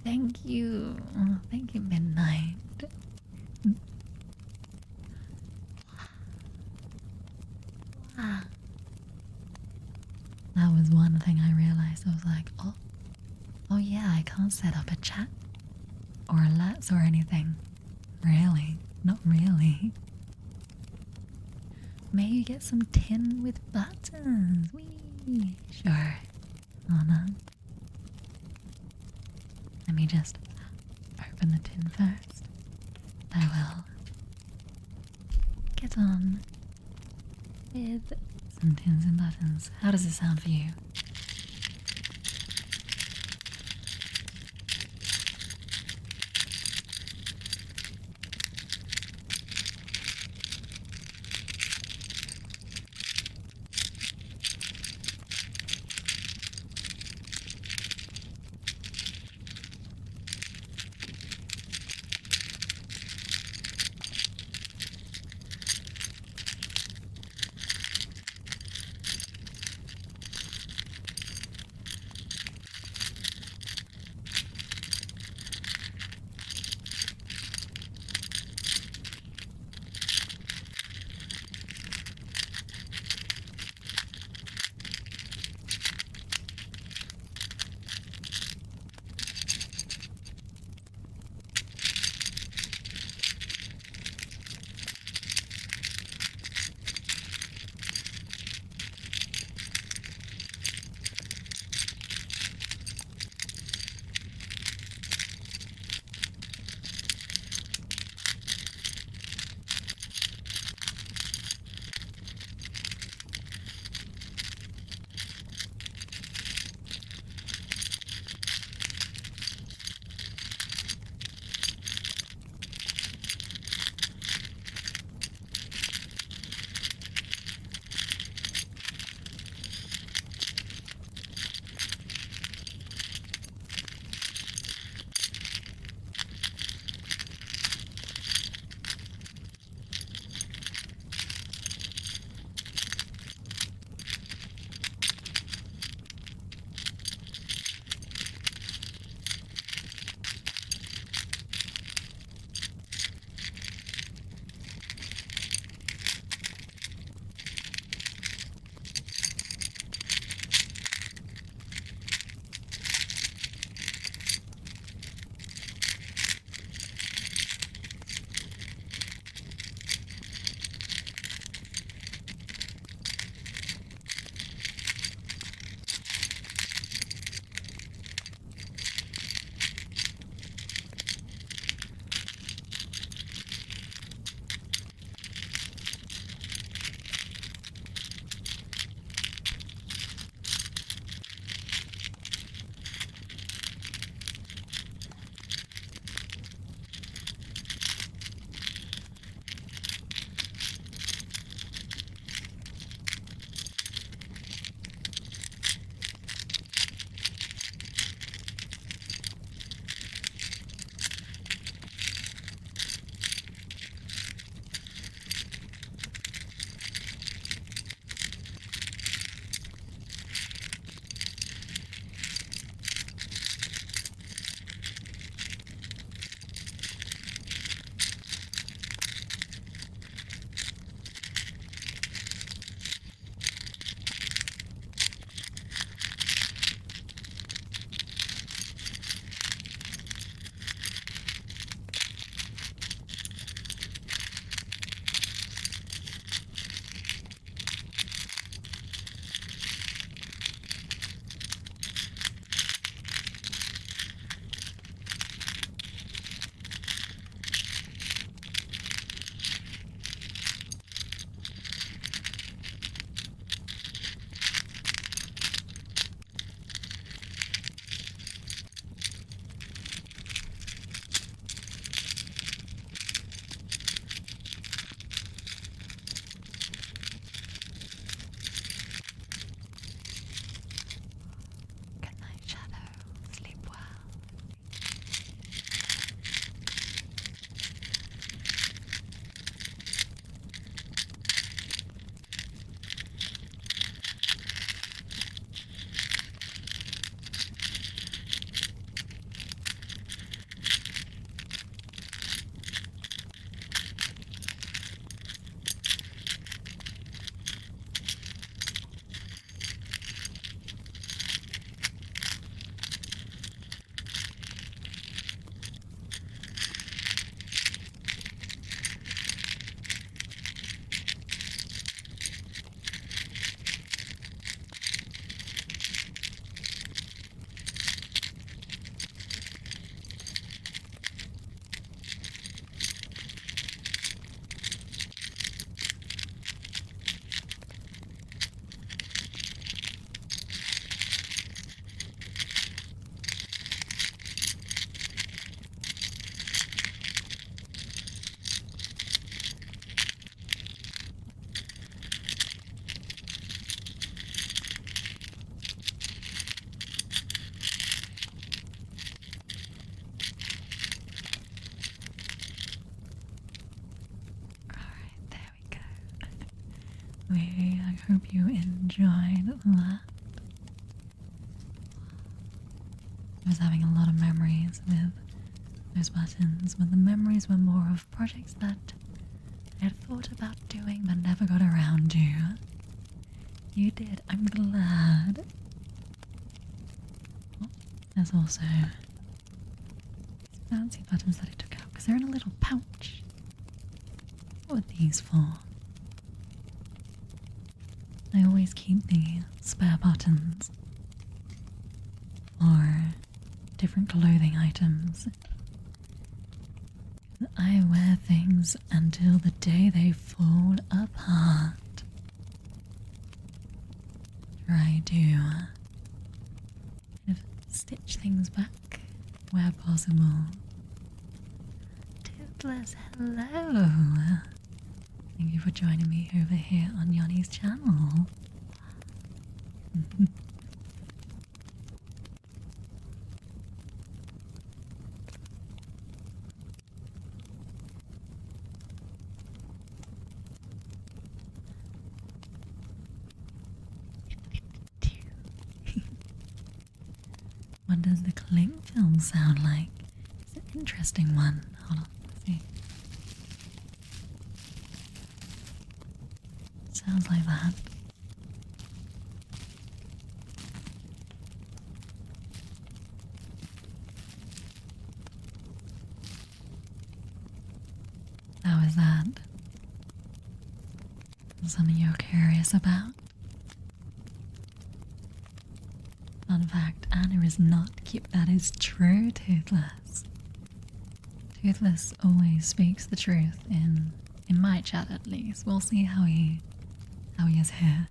Thank you. Thank you, Midnight. That was one thing I realized. I was like, oh yeah, I can't set up a chat or alerts or anything. Really? Not really. May you get some tin with buttons. Whee! Sure. Oh no. Let me just open the tin first. I will get on with some tins and buttons. How does it sound for you? hope you enjoyed that. I was having a lot of memories with those buttons, but the memories were more of projects that I had thought about doing but never got around to. You did, I'm glad. Oh, there's also these fancy buttons that I took out because they're in a little pouch. What were these for? I always keep the spare buttons or different clothing items. I wear things until the day they fall apart. Try to kind of stitch things back where possible. Tingles, hello! Thank you for joining me over here on Yoni's channel. What does the cling film sound like? It's an interesting one. Hold on, let's see. Sounds like that. How is that? Something you're curious about? Fun fact, Anna is not cute. That is true, Toothless. Toothless always speaks the truth in my chat at least. We'll see how he is here.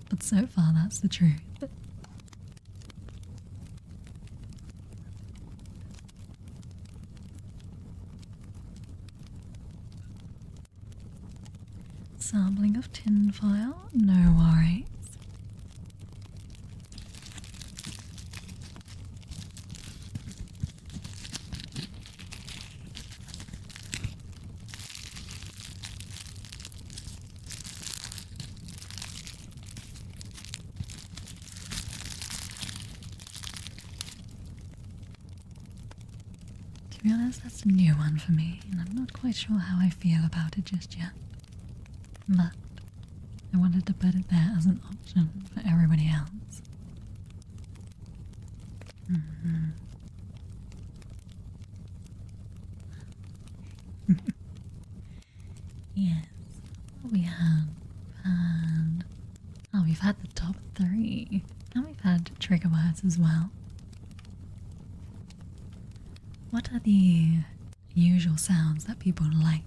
But so far that's the truth. Sampling of tinfoil, no worries. To be honest, that's a new one for me, and I'm not quite sure how I feel about it just yet. But I wanted to put it there as an option for everybody else. Yes, what we have had. Oh, we've had the top 3, and we've had trigger words as well. What are the usual sounds that people like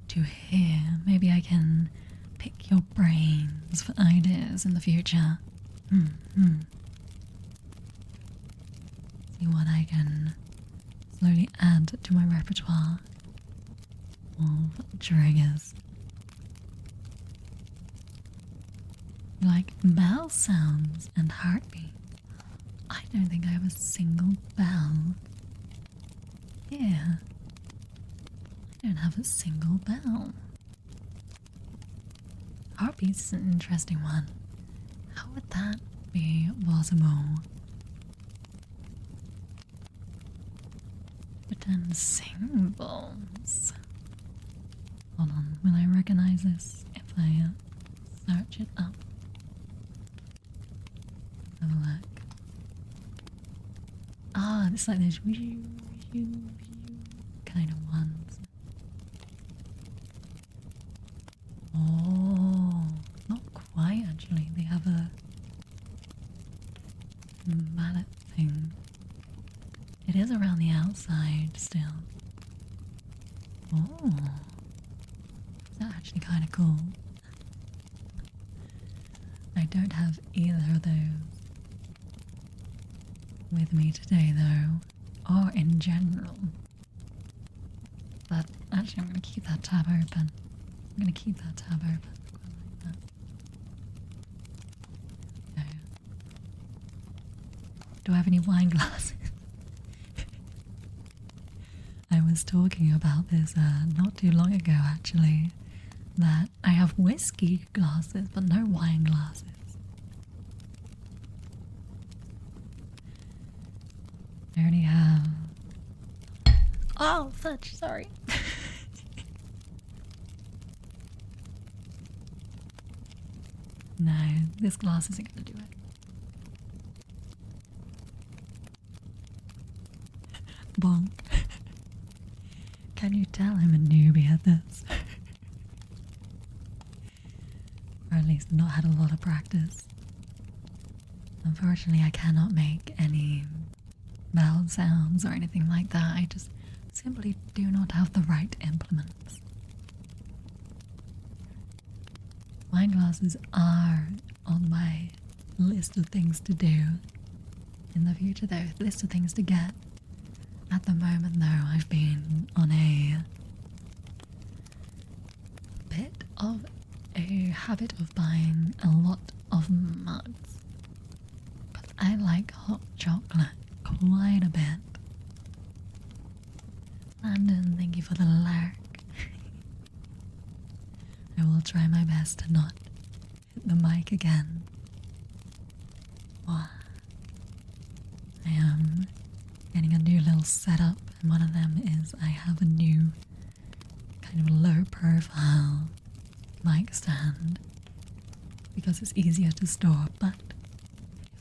to hear? Maybe I can pick your brains for ideas in the future. See what I can slowly add to my repertoire of triggers. You like bell sounds and heartbeat? I don't think I have a single bell. Yeah. I don't have a single bell. Heartbeat's an interesting one. How would that be possible? But then symbols. Hold on, will I recognize this if I search it up? Have a look. Ah, it's like those kind of ones. Oh, not quite actually. They have a mallet thing. It is around the outside still. Oh, that's actually kind of cool. I don't have either of those with me today though, or in general. But actually I'm going to keep that tab open. I'm going to keep that tab open. Like that. Okay. Do I have any wine glasses? I was talking about this not too long ago actually. that I have whiskey glasses but no wine glasses. I already have... Oh, fudge, sorry. No, this glass isn't going to do it. Bonk. Can you tell I'm a newbie at this? Or at least not had a lot of practice. Unfortunately, I cannot make any mouth sounds or anything like that. I just simply do not have the right implements. Wine glasses are on my list of things to do in the future, though. List of things to get. At the moment, though, I've been on a bit of a habit of buying a lot of mugs. But I like hot chocolate quite a bit. Landon, thank you for the lurk. I will try my best to not hit the mic again. Wow. I am getting a new little setup, and one of them is I have a new kind of low profile mic stand because it's easier to store, but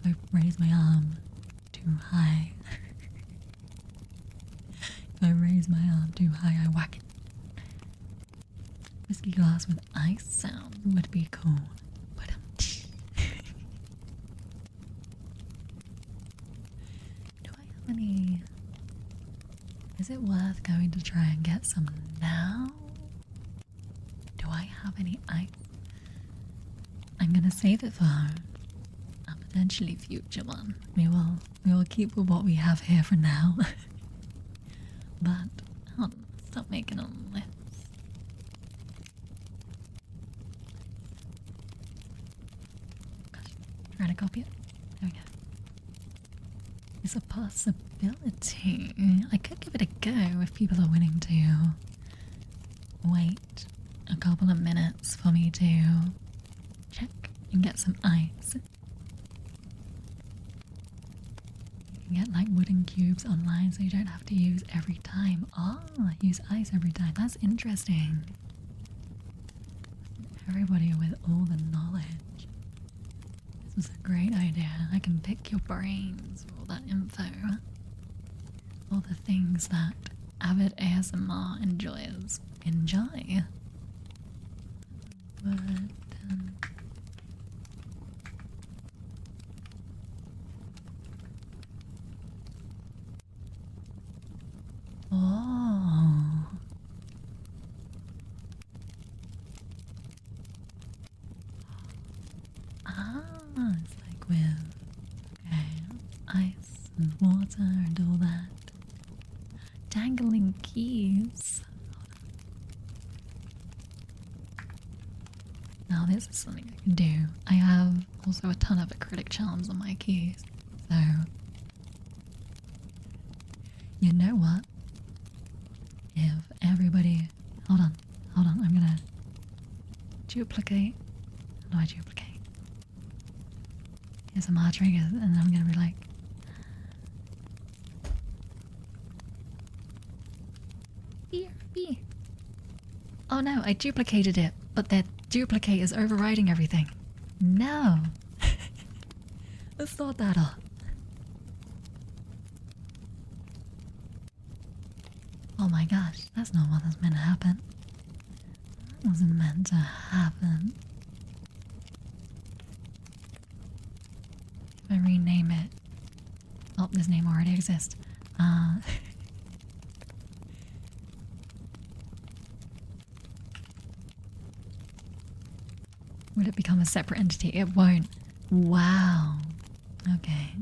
if I raise my arm too high, if I raise my arm too high, I whack it. Whiskey glass with ice sound would be cool. But do I have any? Is it worth going to try and get some now? Do I have any ice? I'm gonna save it for a potentially future one. We will keep with what we have here for now. But hold on, stop making a list. Try to copy it. There we go. It's a possibility. I could give it a go if people are willing to wait a couple of minutes for me to check and get some ice. You can get like wooden cubes online so you don't have to use every time. Oh, use ice every time. That's interesting. Everybody with all the knowledge. This is a great idea. I can pick your brains for all that info. All the things that avid ASMR enjoyers enjoy. But, oh. Ah, it's like with ice and water and all that. Dangling keys. Now this is something I can do. I have also a ton of acrylic charms on my keys, so you know what? If everybody, hold on, I'm gonna duplicate. How do I duplicate? Here's some more triggers, and I'm gonna be like, BRB. Oh no, I duplicated it, but that duplicate is overriding everything. No. Let's sort that out. Oh my gosh, that's not what was meant to happen. That wasn't meant to happen. If I rename it. Oh, this name already exists. Would it become a separate entity? It won't. Wow. Okay.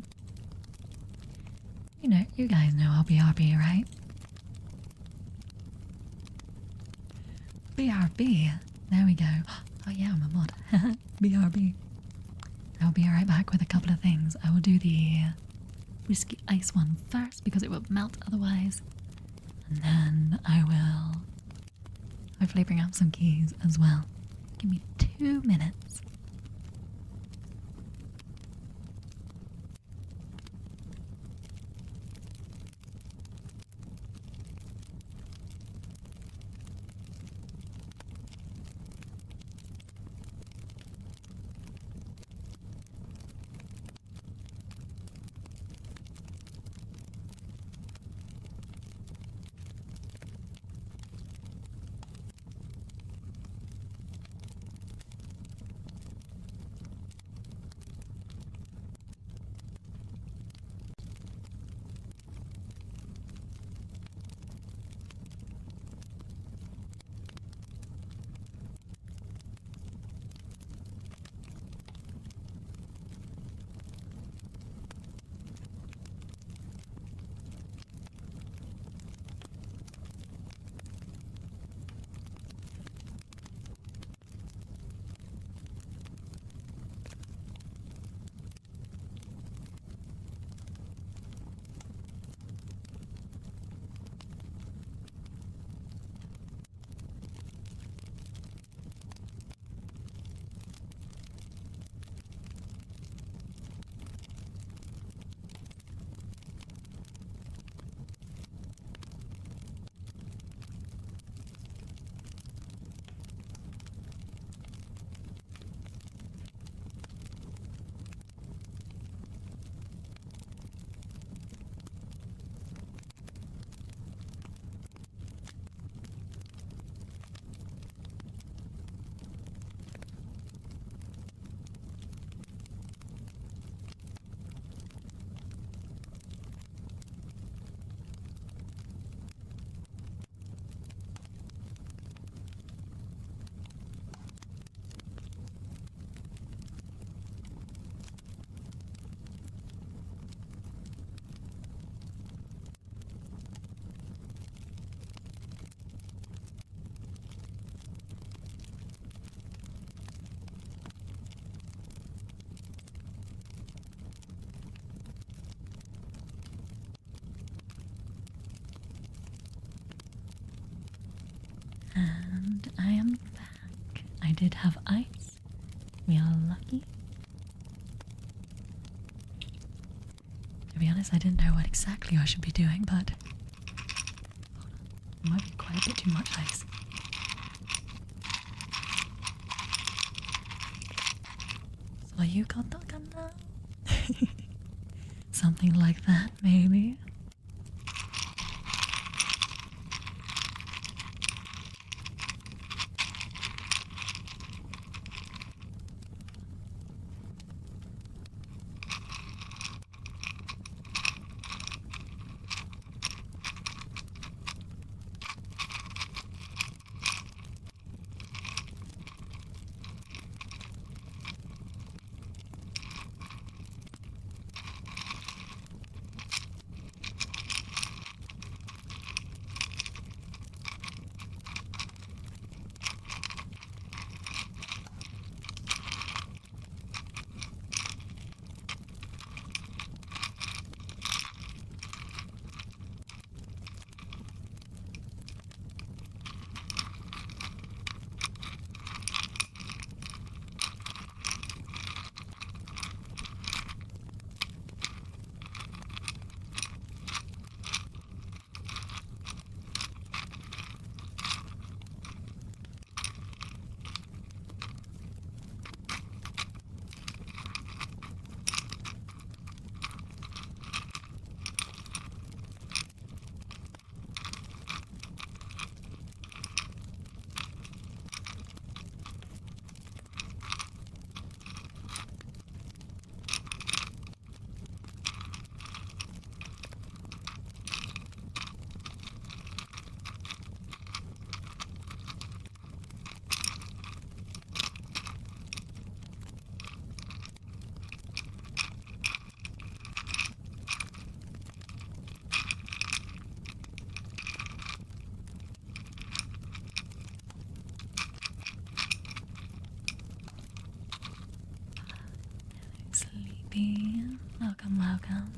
You know, you guys know I'll BRB, right? BRB. There we go. Oh yeah, I'm a mod. BRB. I'll be right back with a couple of things. I will do the whiskey ice one first because it will melt otherwise. And then I will hopefully bring out some keys as well. Give me 2 minutes. And I am back. I did have ice. We are lucky. To be honest, I didn't know what exactly I should be doing, but it might be quite a bit too much ice. So you got that now? Something like that, maybe. Sleepy. Welcome, welcome.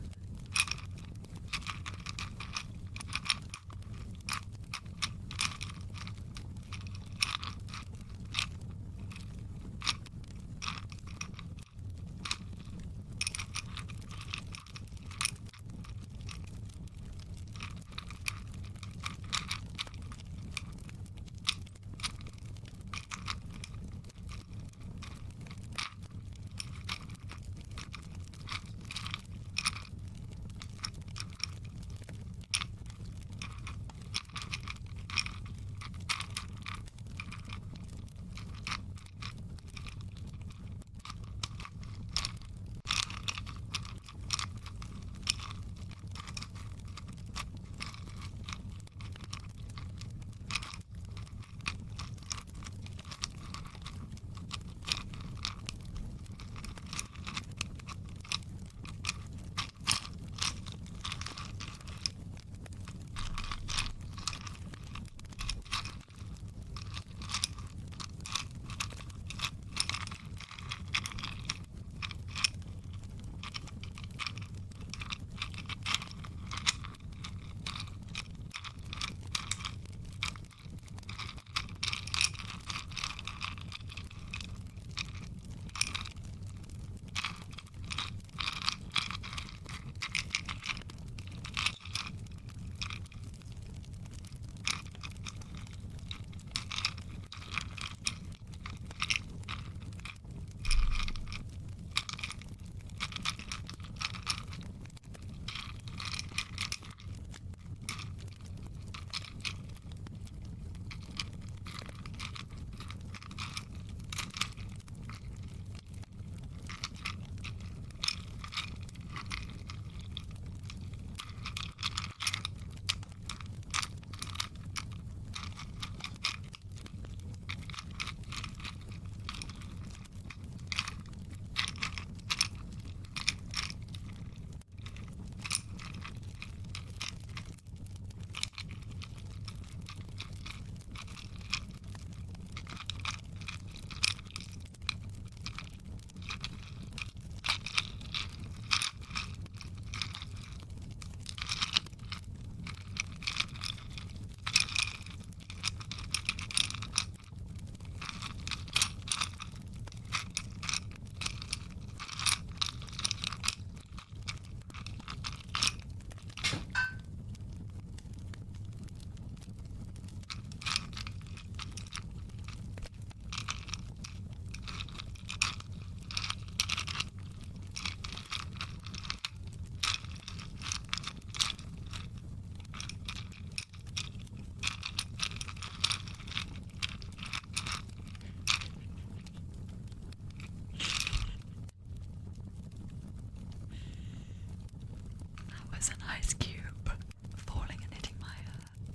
was an ice cube falling and hitting my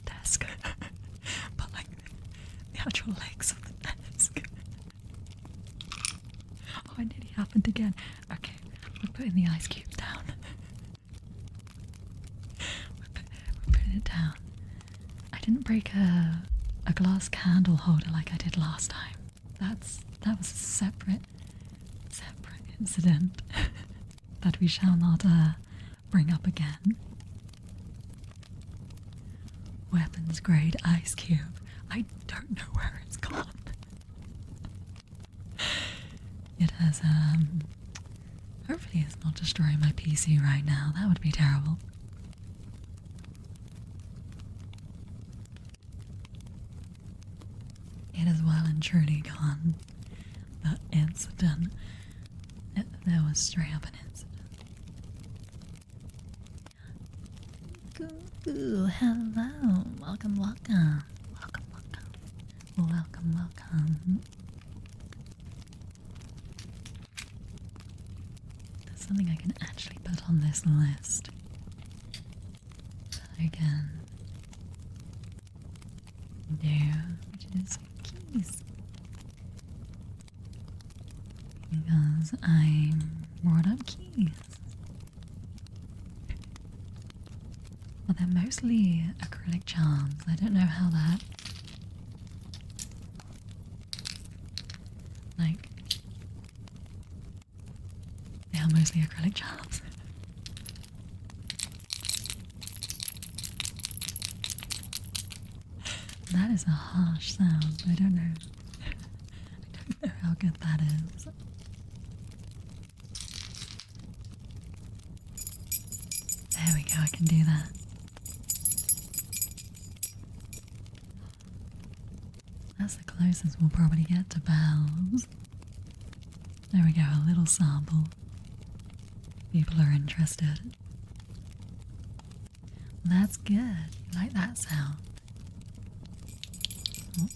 desk. But like the actual legs of the desk. Oh, it nearly happened again. Okay, we're putting the ice cube down. We're putting it down. I didn't break a glass candle holder like I did last time. That was a separate incident that we shall not bring up again. Weapons grade ice cube. I don't know where it's gone. It has hopefully it's not destroying my PC right now. That would be terrible. It is well and truly gone. The incident. There was straight up an incident. Ooh, hello. Welcome. Welcome. There's something I can actually put on this list. I can do, which is keys. Because I brought up keys. Well, they're mostly acrylic charms. I don't know how that... Like... They are mostly acrylic charms. That is a harsh sound. I don't know. I don't know how good that is. There we go, I can do that. That's the closest we'll probably get to bells. There we go, a little sample. People are interested. That's good. You like that sound? Oh.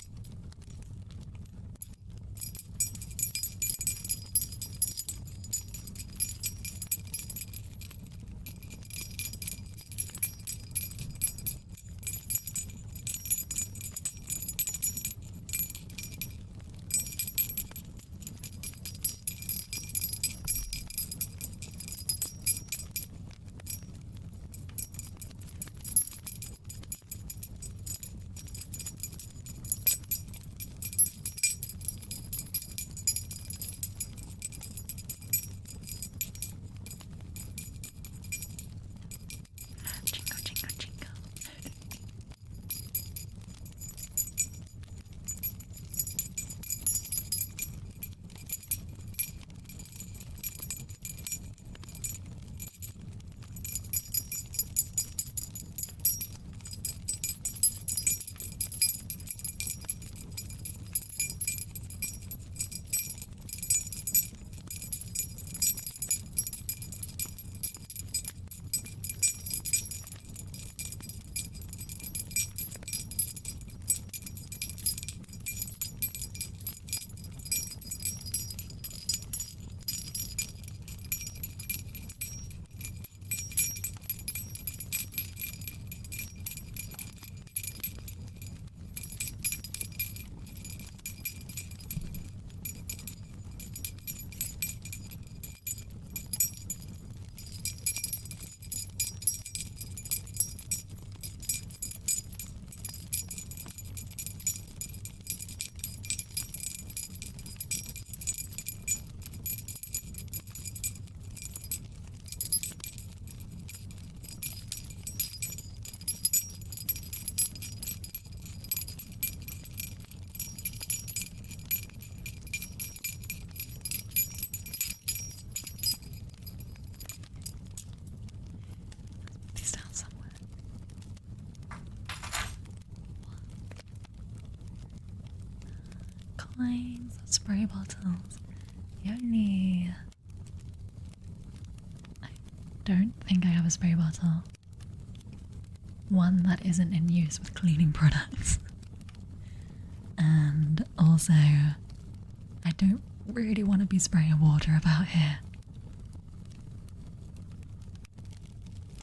Coins, spray bottles. The only... I don't think I have a spray bottle. One that isn't in use with cleaning products. And also, I don't really want to be spraying water about here.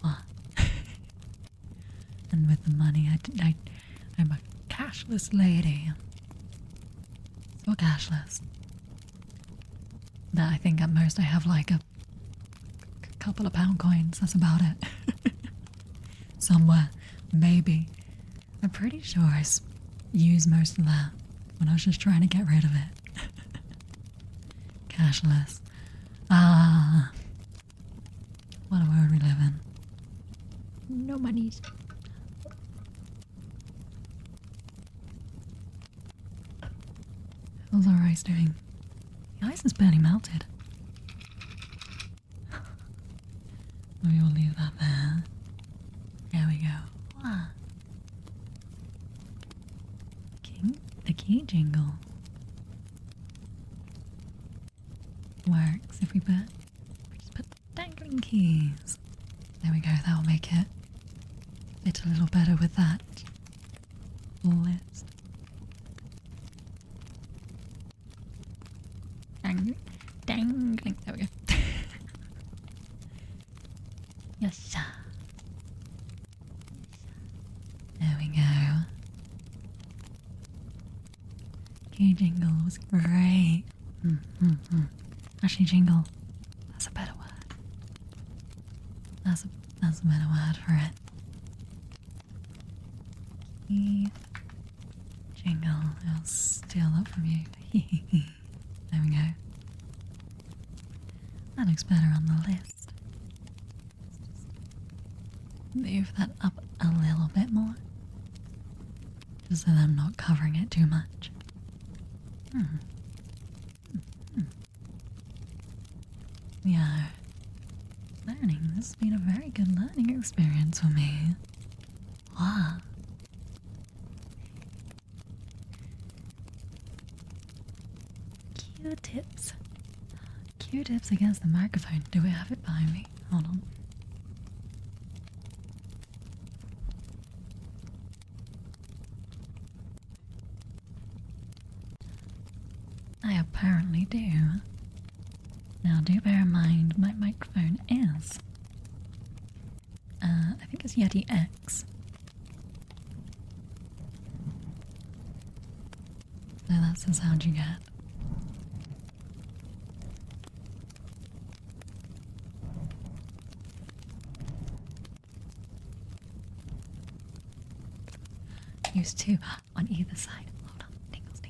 What? nothing with the money. I'm a cashless lady. So cashless. That I think at most I have like a couple of pound coins. That's about it. Somewhere. Maybe. I'm pretty sure I used most of that when I was just trying to get rid of it. Cashless. Ah. What a world we live in. No monies. How's our ice doing? The ice is barely melted. We will leave that there. There we go. Ah. The key jingle works if we just put the dangling keys. There we go, that'll make it fit a little better with that list. Dangling. There we go. Yes. There we go. Key jingle was great. Actually, jingle. That's a better word. That's a better word for it. Key jingle. I'll steal that from you. There we go. That looks better on the list. Move that up a little bit more. Just so that I'm not covering it too much. We are learning. This has been a very good learning experience for me. Wow. Q-tips. Q-tips against the microphone. Do we have it behind me? Hold on. I apparently do. Now do bear in mind my microphone is I think it's Yeti X. So that's the sound you get. Use two on either side. Hold on. Tingles.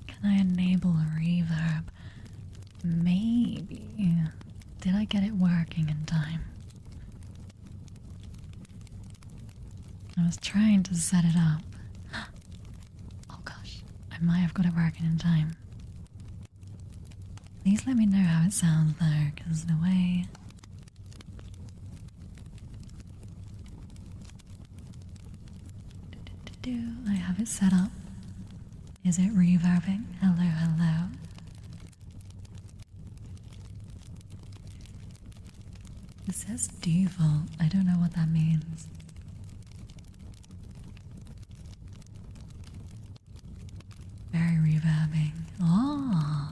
Can I enable a reverb? Maybe. Did I get it working in time? I was trying to set it up. Oh gosh, I might have got it working in time. Please let me know how it sounds though, because the way... I have it set up. Is it reverbing? Hello. It says default. I don't know what that means. Very reverbing. Oh.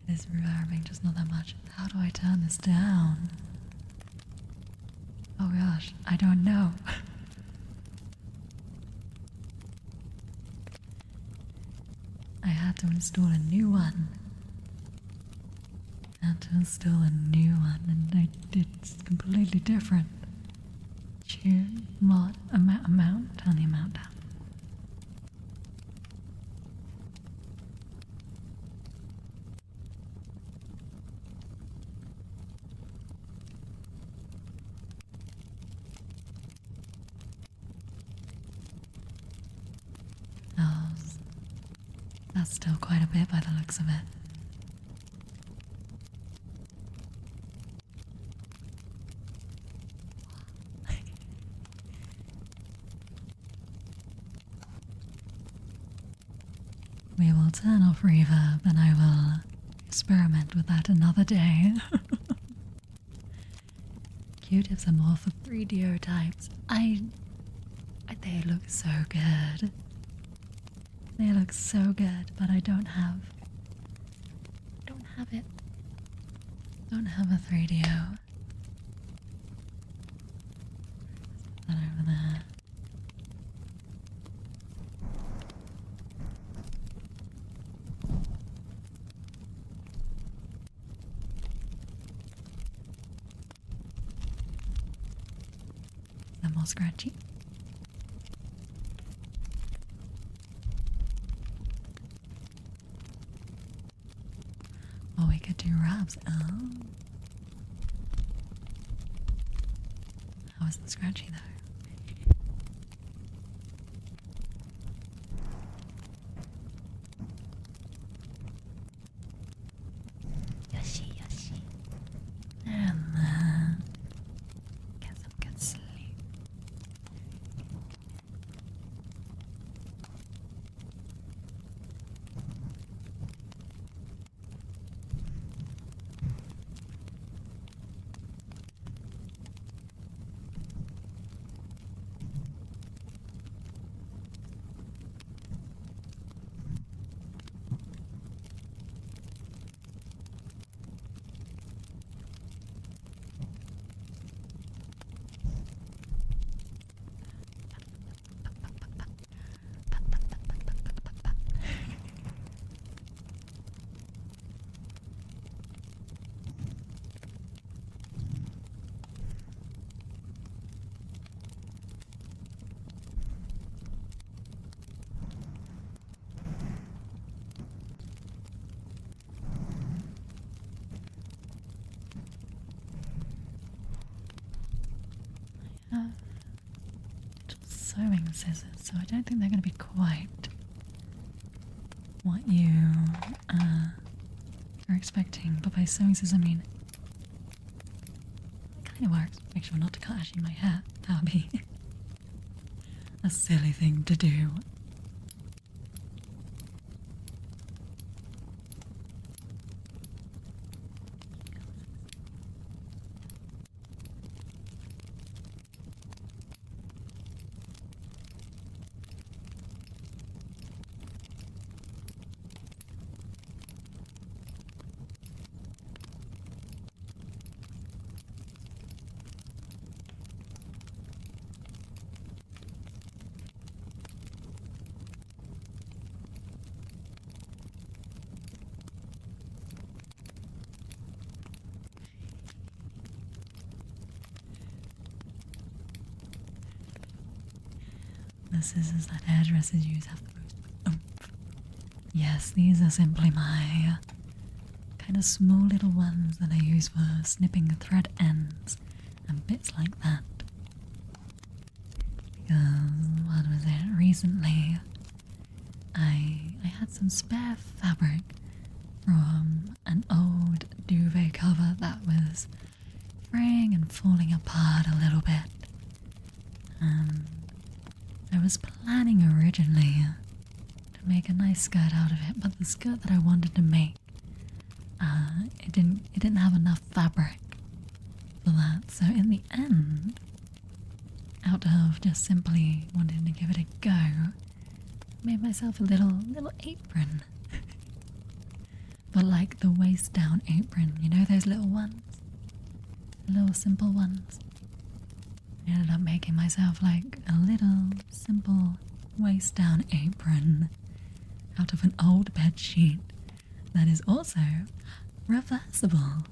It is reverbing, just not that much. How do I turn this down? Oh gosh, I don't know. I had to install a new one. And it's completely different. Tune, mod, amount, turn the amount down. That's still quite a bit by the looks of it. We will turn off reverb and I will experiment with that another day. Q-tips are more for 3DO types. They look so good. They look so good, but I don't have it. Don't have a 3DO. Put that over there. Is that more scratchy? Oh, we could do wraps. Oh. How is the scratchy though? Yoshi, Yoshi. And then get some good sleep. Sewing scissors, so I don't think they're going to be quite what you are expecting. But by sewing scissors, I mean it kind of works. Make sure not to cut actually my hair. That would be a silly thing to do. The scissors that hairdressers use have the most oomph. Yes, these are simply my kind of small little ones that I use for snipping the thread ends and bits like that. Because, what was it, recently I had some spare fabric from an old duvet cover that was fraying and falling apart a little bit. I was planning originally to make a nice skirt out of it, but the skirt that I wanted to make, it didn't have enough fabric for that. So in the end, out of just simply wanting to give it a go, I made myself a little apron. But like the waist down apron, you know those little ones? The little simple ones. I ended up making myself like a little simple waist down apron out of an old bed sheet that is also reversible.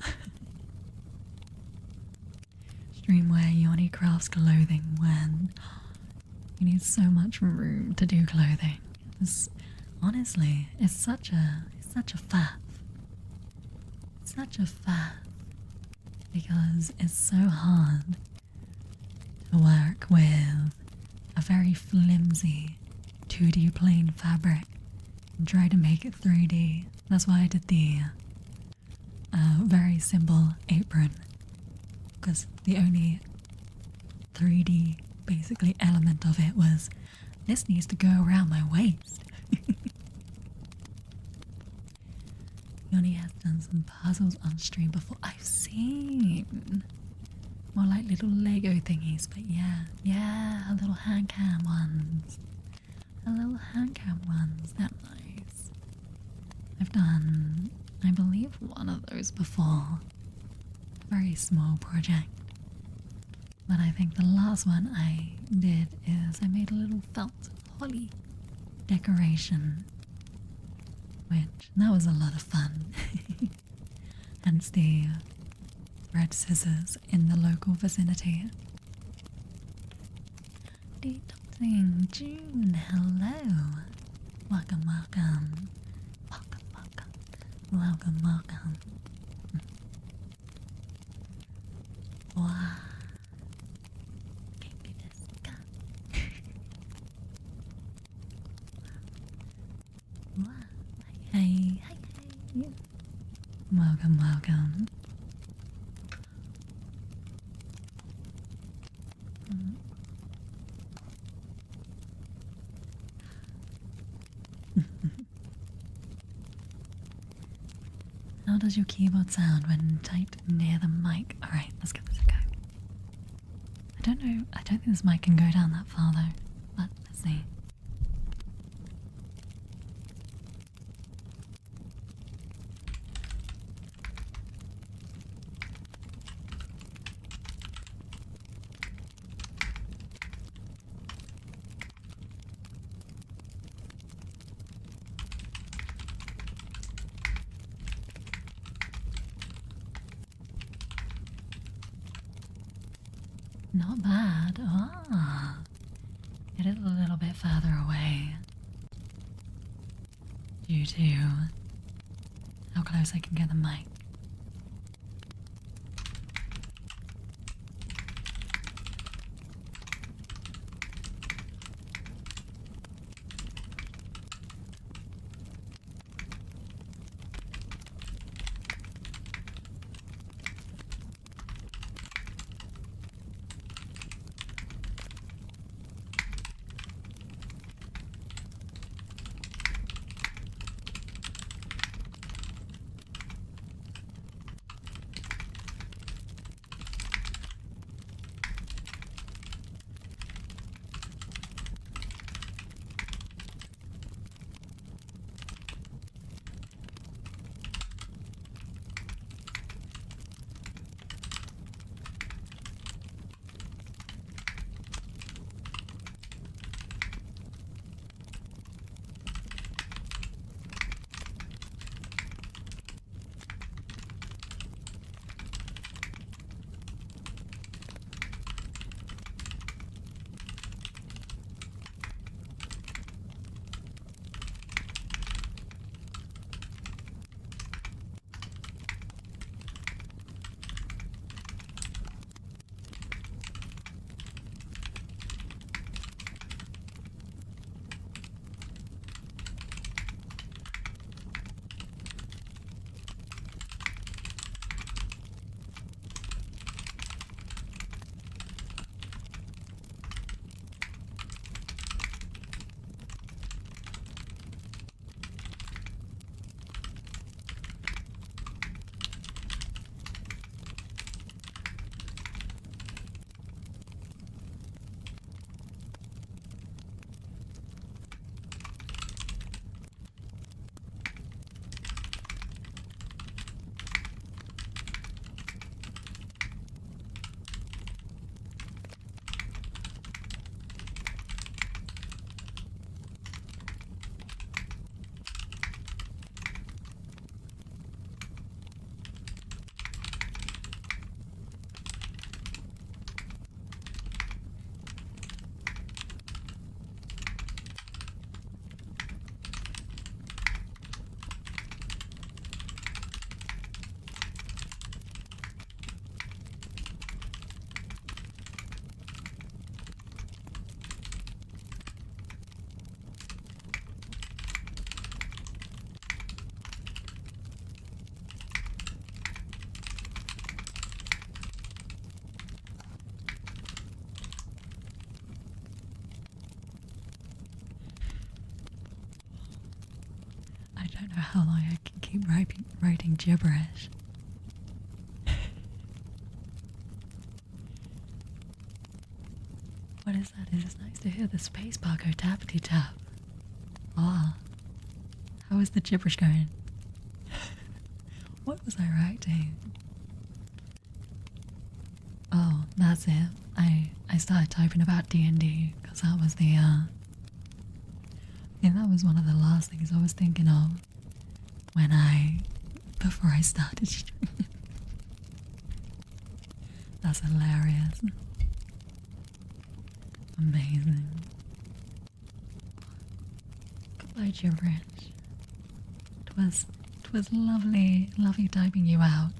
Streamwear Yoni crafts clothing when you need so much room to do clothing. Honestly, it's such a faff. It's such a faff because it's so hard to work with a very flimsy 2D plain fabric and try to make it 3D. That's why I did the very simple apron, because the only 3D basically element of it was this needs to go around my waist. Yoni has done some puzzles on stream before. I've seen more like little Lego thingies, but yeah, little hand cam ones. The little hand cam ones, they're nice. I've done, I believe, one of those before. Very small project. But I think the last one I did is I made a little felt holly decoration, which that was a lot of fun. Hence the red scissors in the local vicinity. Detoxing June, hello. Welcome, welcome. Welcome, welcome. Welcome, welcome. Wow. Hey. Welcome, welcome. How does your keyboard sound when typed near the mic? Alright, let's give this a go. I don't know, I don't think this mic can go down that far though, but let's see. Not bad. Ah, it is a little bit further away due to how close I can get the mic. don't know how long I can keep writing gibberish. What is that? It is nice to hear the spacebar go tappity tap. Ah, how is the gibberish going? What was I writing? Oh, that's it. I started typing about D&D because that was that was one of the last things I was thinking of before I started streaming. That's hilarious. Amazing. Goodbye, gibberish. Twas lovely typing you out.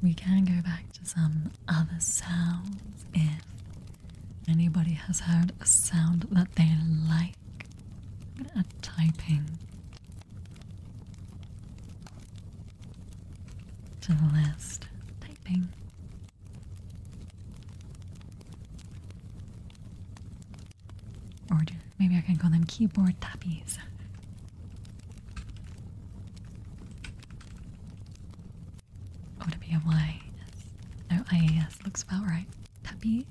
We can go back to some other sounds if anybody has heard a sound that they like. I'm gonna add typing to the list. Typing. Or maybe I can call them keyboard tappies. Would it be a Y? No, IAS looks about right. Tappies.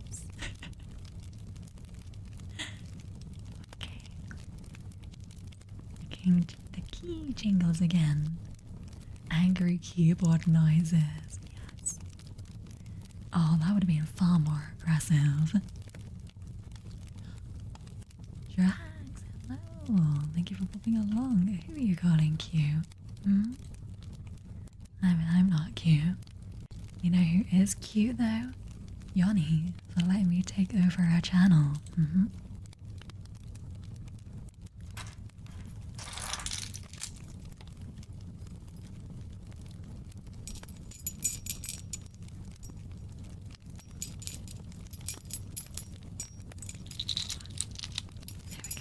Okay. The key jingles again. Angry keyboard noises. Yes. Oh, that would have been far more aggressive. Drags, hello. Thank you for popping along. Who are you calling cute? I'm not cute. You know who is cute though? Yoni, for letting me take over her channel. There we go.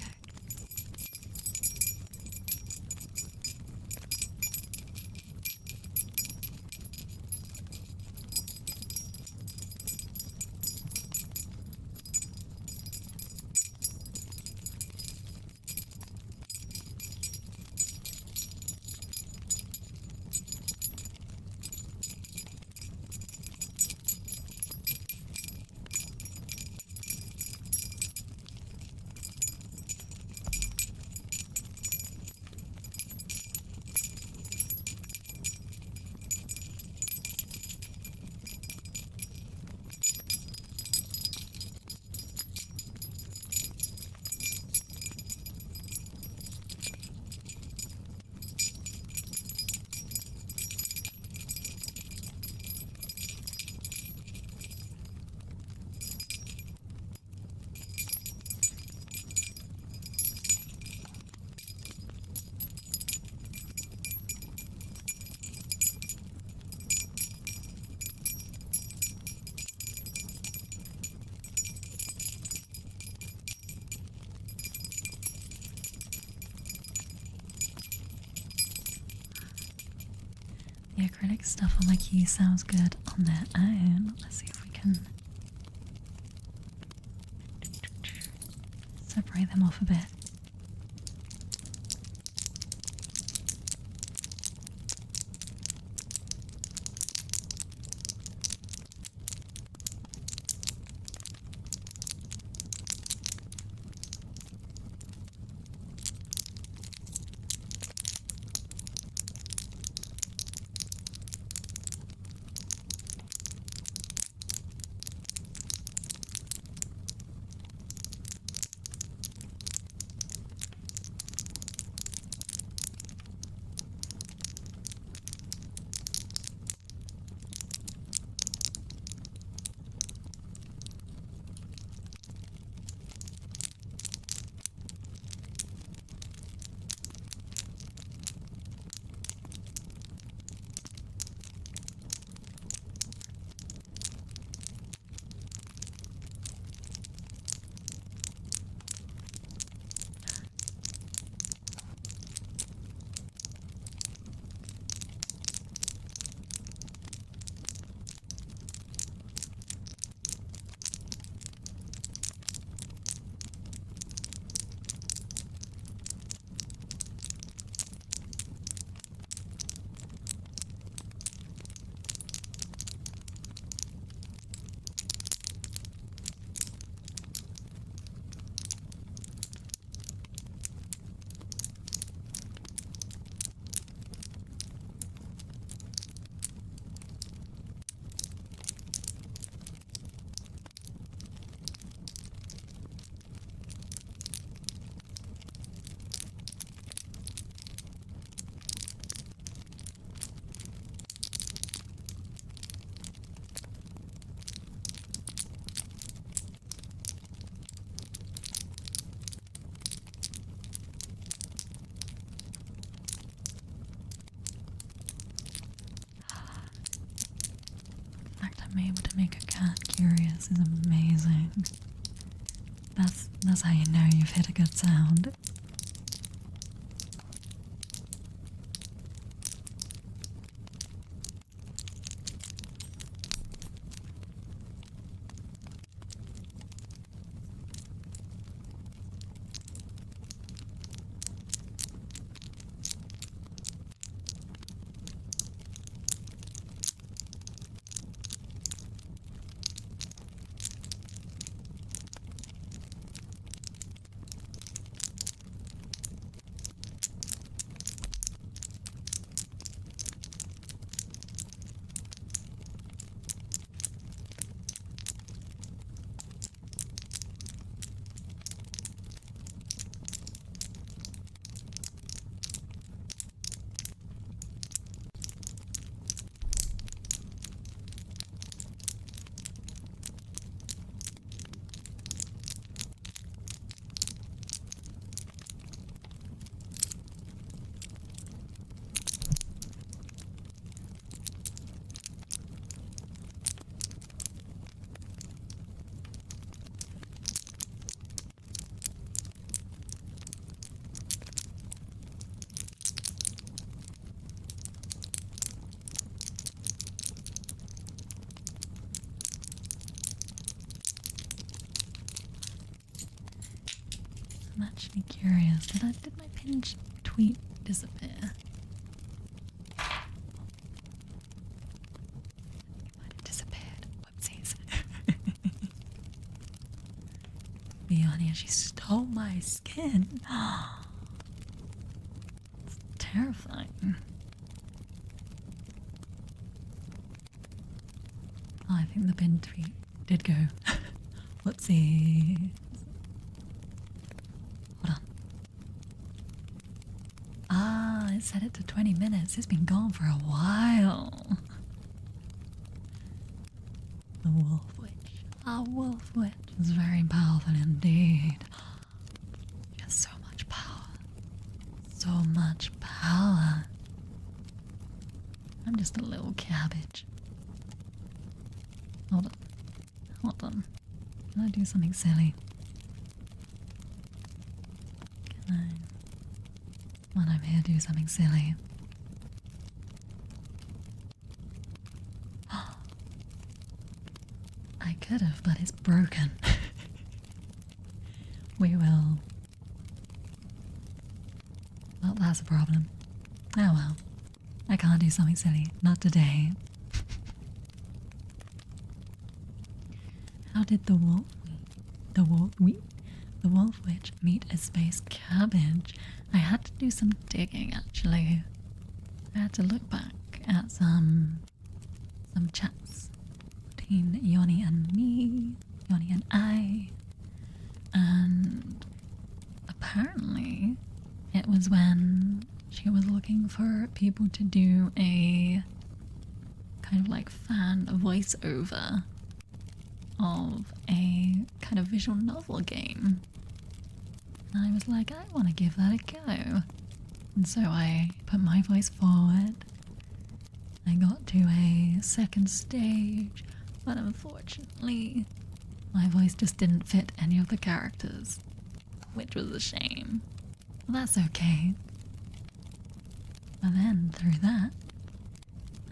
The acrylic stuff on the key sounds good on their own. Let's see if we can separate them off a bit. fact I'm able to make a cat curious is amazing. That's how you know you've hit a good sound. I'm actually curious. Did my pinned tweet disappear? It might have disappeared. Whoopsies. Biania, she stole my skin. It's terrifying. Oh, I think the pinned tweet did go. Whoopsie. Hold on. Ah, it set it to 20 minutes. It's been gone for a while. The wolf witch. Our wolf witch is very powerful indeed. She has so much power. So much power. I'm just a little cabbage. Hold on. Hold on. Can I do something silly? Can I, when I'm here, do something silly? I could have, but it's broken. We will. Well, that's a problem. Oh well. I can't do something silly. Not today. How did the wolf witch meet a space cabbage? I had to do some digging actually. I had to look back at some chats between Yoni and me, Yoni and I, and apparently it was when she was looking for people to do a kind of like fan voiceover of a kind of visual novel game. And I was like, I want to give that a go. And so I put my voice forward. I got to a second stage, but unfortunately, my voice just didn't fit any of the characters, which was a shame. Well, that's okay. But then, through that,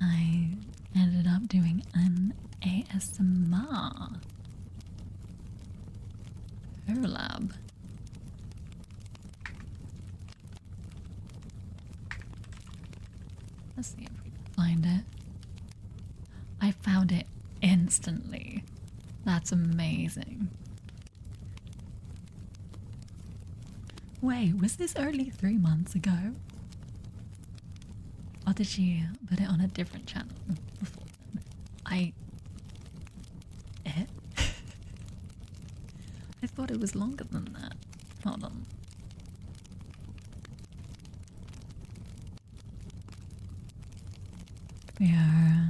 I ended up doing an ASMR collab. Let's see if we can find it. I found it instantly. That's amazing. Wait, was this only 3 months ago? Or did she put it on a different channel before then? I thought it was longer than that. Hold on. Yeah.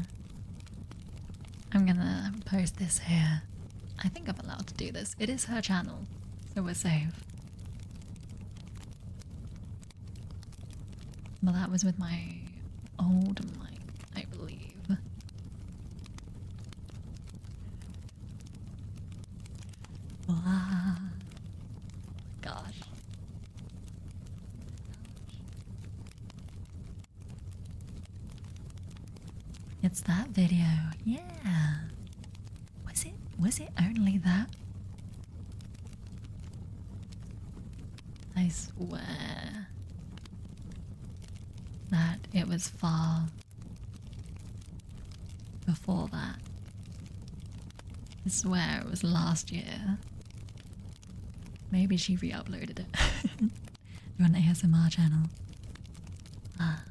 I'm gonna post this here. I think I'm allowed to do this. It is her channel, so we're safe. But that was with my old mic, I believe. It's that video. Yeah. Was it only that? I swear that it was far before that. I swear it was last year. Maybe she re-uploaded it. You're an ASMR channel. Ah.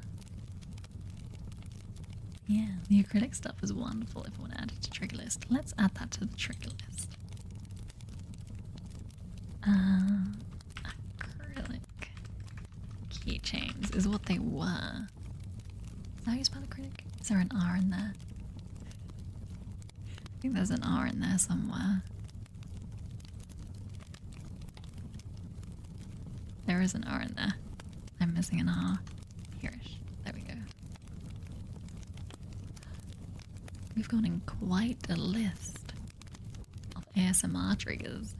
Yeah, the acrylic stuff is wonderful if you want to add it to trigger list. Let's add that to the trigger list. Acrylic keychains is what they were. Is that how you spell acrylic? Is there an R in there? I think there's an R in there somewhere. There is an R in there. I'm missing an R. Here-ish. There we go. We've gotten quite a list of ASMR triggers.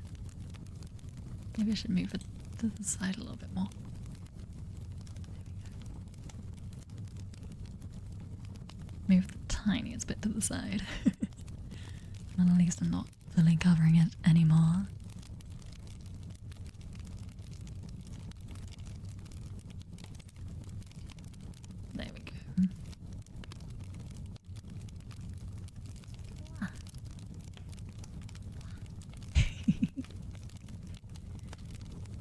Maybe I should move it to the side a little bit more. Move the tiniest bit to the side. And at least I'm not fully covering it anymore. There we go.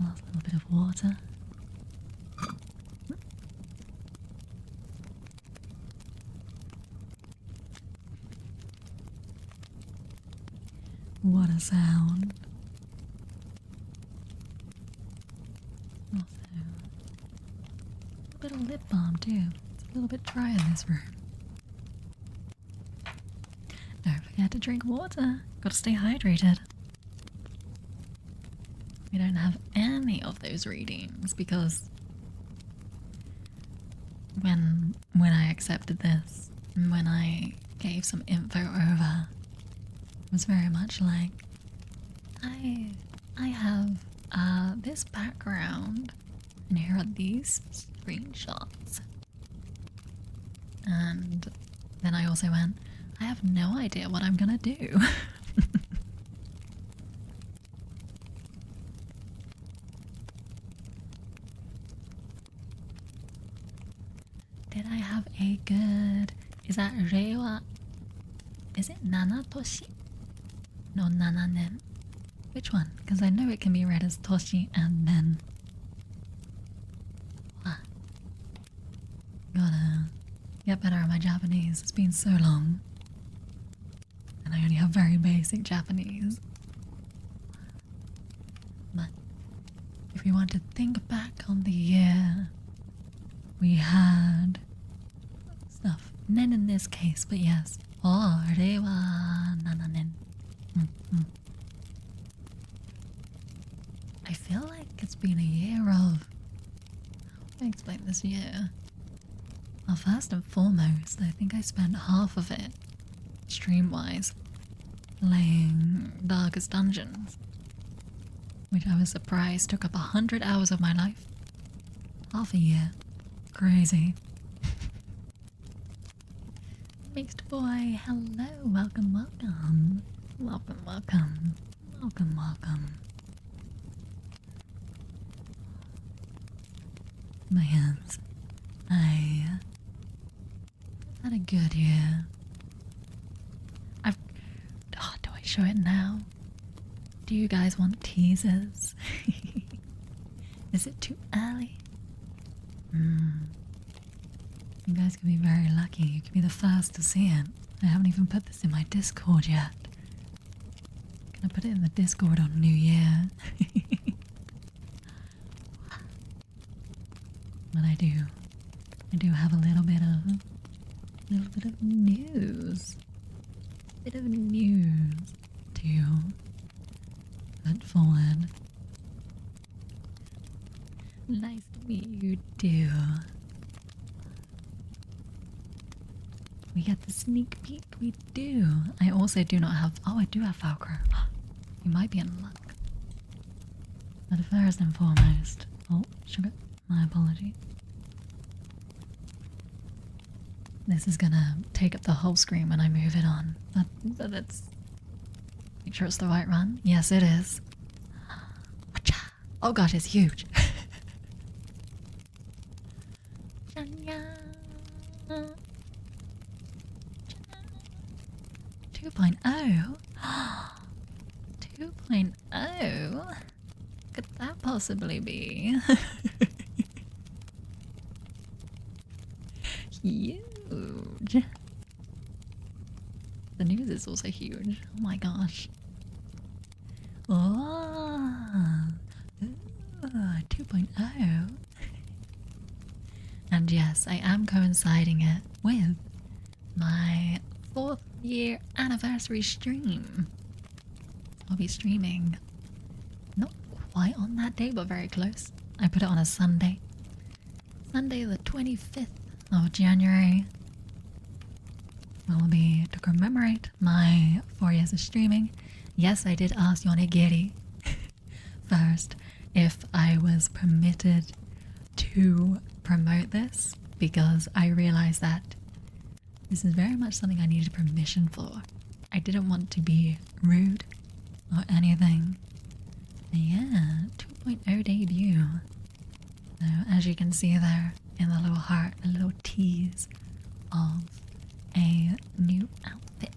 Last little bit of water. What a sound. Also, a bit of lip balm too. It's a little bit dry in this room. Don't forget to drink water. Gotta stay hydrated. We don't have any of those readings because when I accepted this, when I gave some info over, it was very much like I have this background and here are these screenshots. And then I also went, I have no idea what I'm gonna do. Did I have a good... Is that Reiwa? Is it Nanatoshi? No, Nananen. Which one? Because I know it can be read as Toshi and Nen. Ah. Gotta get better at my Japanese. It's been so long. And I only have very basic Japanese. But if we want to think back on the year, we had stuff. Nen in this case, but yes. Oh, Reiwa Nananen. I feel like it's been a year of... How do I explain this year? Well, first and foremost, I think I spent half of it, stream-wise, playing Darkest Dungeons, which I was surprised took up 100 hours of my life. Half a year. Crazy. Mixed boy, hello, welcome, welcome. Welcome, welcome. Welcome, welcome. My hands. I had a good year. Do I show it now? Do you guys want teasers? Is it too early? You guys could be very lucky. You could be the first to see it. I haven't even put this in my Discord yet. I'm gonna put it in the Discord on New Year. But I do have a little bit of news. Bit of news to put forward. Nice to meet you too. We get the sneak peek, we do. I also do not have, I do have Velcro. You might be in luck. But first and foremost, oh, sugar, my apology. This is gonna take up the whole screen when I move it on. But it's... Make sure it's the right one. Yes, it is. Oh gosh, it's huge. 2.0? 2.0? Could that possibly be? Huge. The news is also huge. Oh my gosh. Oh, 2.0. And yes, I am coinciding it with my 4th year anniversary stream. I'll be streaming not quite on that day, but very close. I put it on a Sunday. Sunday the 25th of January will be to commemorate my 4 years of streaming. Yes, I did ask Yonigiri first if I was permitted to promote this, because I realized that this is very much something I needed permission for. I didn't want to be rude or anything. But yeah, 2.0 debut. So as you can see there in the little heart, a little tease of a new outfit.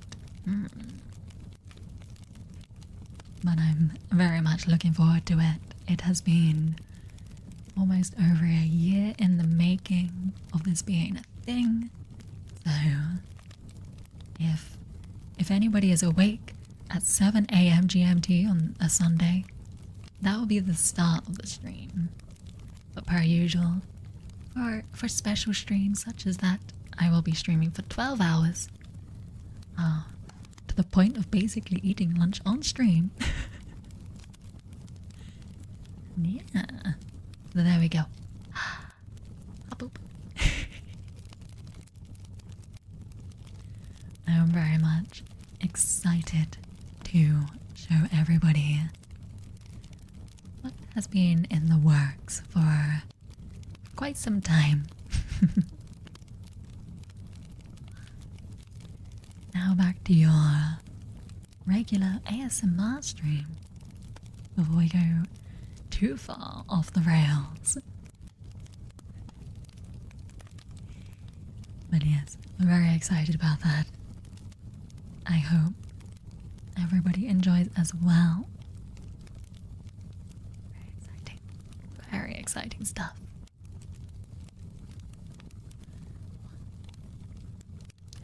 But I'm very much looking forward to it. It has been almost over a year in the making of this being a thing. So if anybody is awake at 7 a.m. GMT on a Sunday, that will be the start of the stream. But per usual, for special streams such as that, I will be streaming for 12 hours. To the point of basically eating lunch on stream. Yeah. So there we go. Boop. I'm very much excited to show everybody what has been in the works for quite some time. Now back to your regular ASMR stream before we go too far off the rails. But yes, I'm very excited about that. I hope everybody enjoys as well. Very exciting. Very exciting stuff.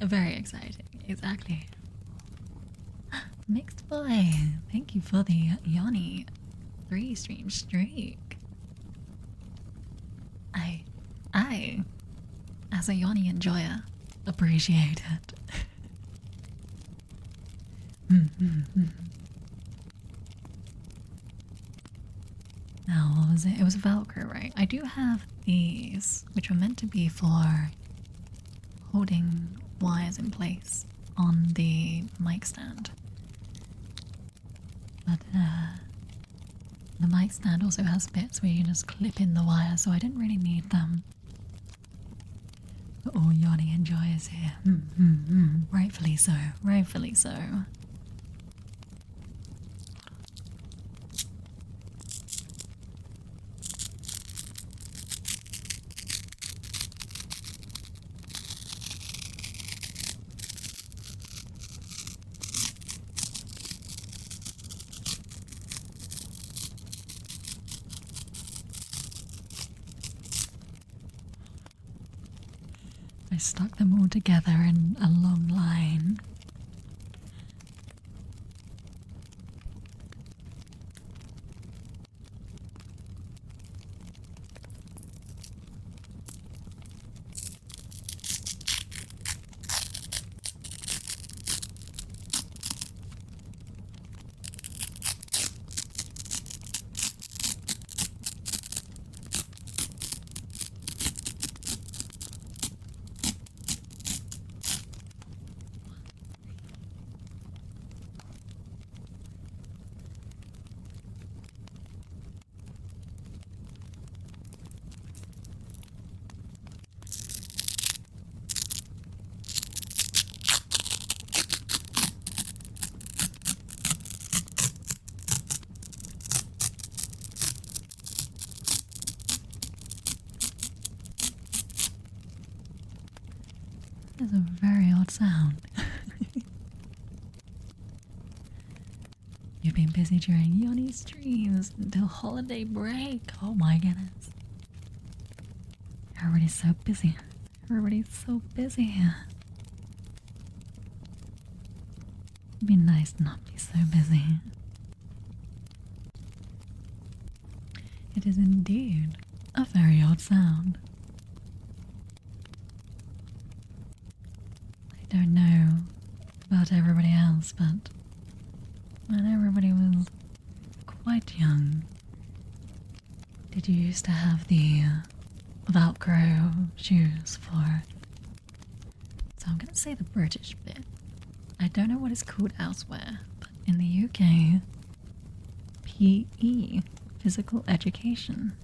Very exciting, exactly. Mixed boy, thank you for the Yoni 3 stream streak. I, as a Yoni enjoyer, appreciate it. Now, what was it? It was Velcro, right? I do have these, which were meant to be for holding wires in place on the mic stand. But the mic stand also has bits where you can just clip in the wire, so I didn't really need them. But all Yoni enjoys here. Rightfully so, rightfully so. I stuck them all together in a long line. you've been busy during Yoni streams until holiday break. Oh my goodness. Everybody's so busy. Everybody's so busy. It'd be nice to not be so busy. It is indeed a very odd sound. I don't know about everybody else, but when everybody was quite young, did you used to have the Velcro shoes for? So I'm gonna say the British bit. I don't know what it's called elsewhere, but in the UK, PE, physical education,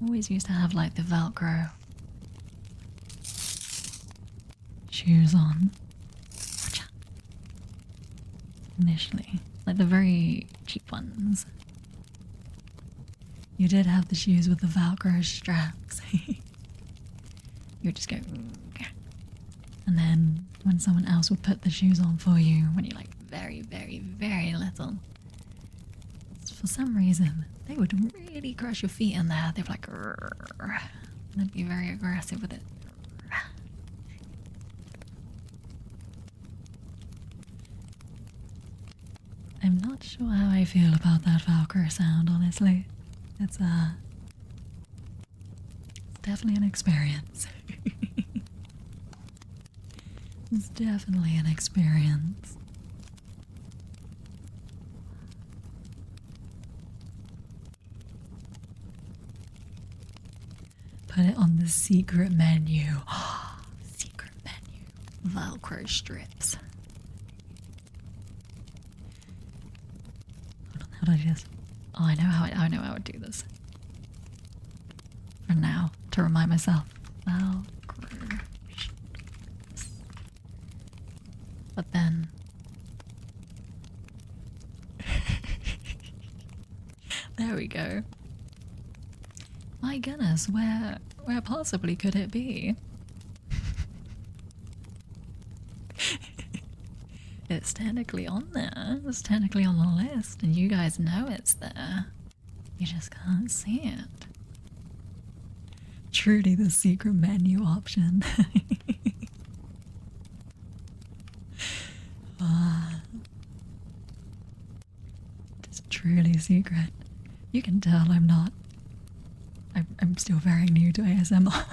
always used to have like the Velcro shoes on. Initially, like the very cheap ones. You did have the shoes with the Velcro straps. You would just go, and then when someone else would put the shoes on for you, when you're like very, very, very little, for some reason they would really crush your feet in there. They'd be like, and they'd be very aggressive with it. I'm not sure how I feel about that Velcro sound, honestly. It's definitely an experience. It's definitely an experience. Put it on the secret menu. Secret menu. Velcro strips. Hold on, how do I just... Oh, I know how I would do this. For now, to remind myself. Velcro strips. But then... There we go. My goodness, where possibly could it be? It's technically on there. It's technically on the list, and you guys know it's there. You just can't see it. Truly the secret menu option. It's truly secret. You can tell I'm not. I'm still very new to ASMR.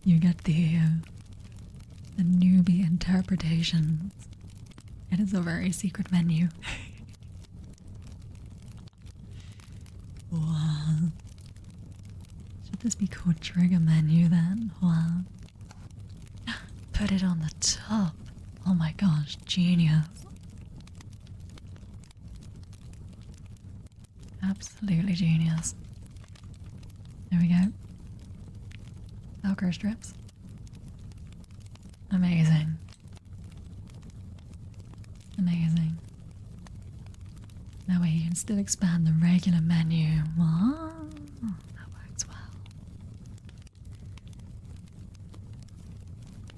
You get the newbie interpretations. It is a very secret menu. Wow. Should this be called trigger menu then? Wow. Put it on the top. Oh my gosh, genius. Absolutely genius. There we go. Velcro strips. Amazing. Amazing. That way you can still expand the regular menu. Oh, that works well.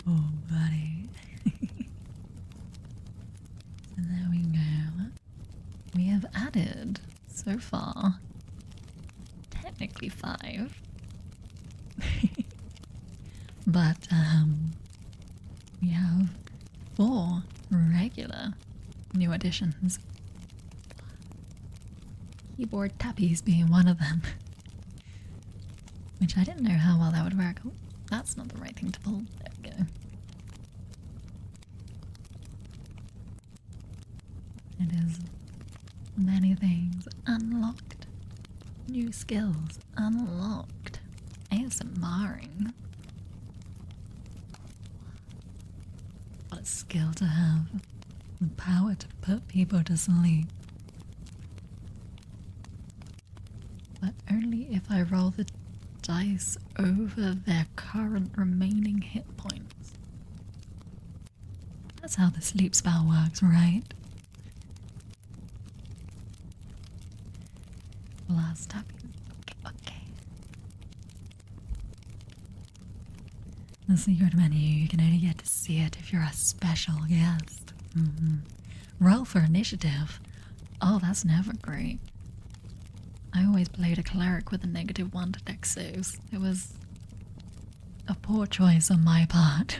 Oh, buddy. So there we go. We have added, so far, technically 5. But, we have 4 regular new additions. Keyboard tappies being one of them. Which I didn't know how well that would work. Oh, that's not the right thing to pull. There we go. It is many things unlocked. New skills unlocked. ASMRing. What a skill to have. The power to put people to sleep. But only if I roll the dice over their current remaining hit points. That's how the sleep spell works, right? Last tapping. Okay. The secret menu, you can only get to see it if you're a special guest. Roll for initiative. Oh, that's never great. I always played a cleric with a -1 to dex saves. It was a poor choice on my part.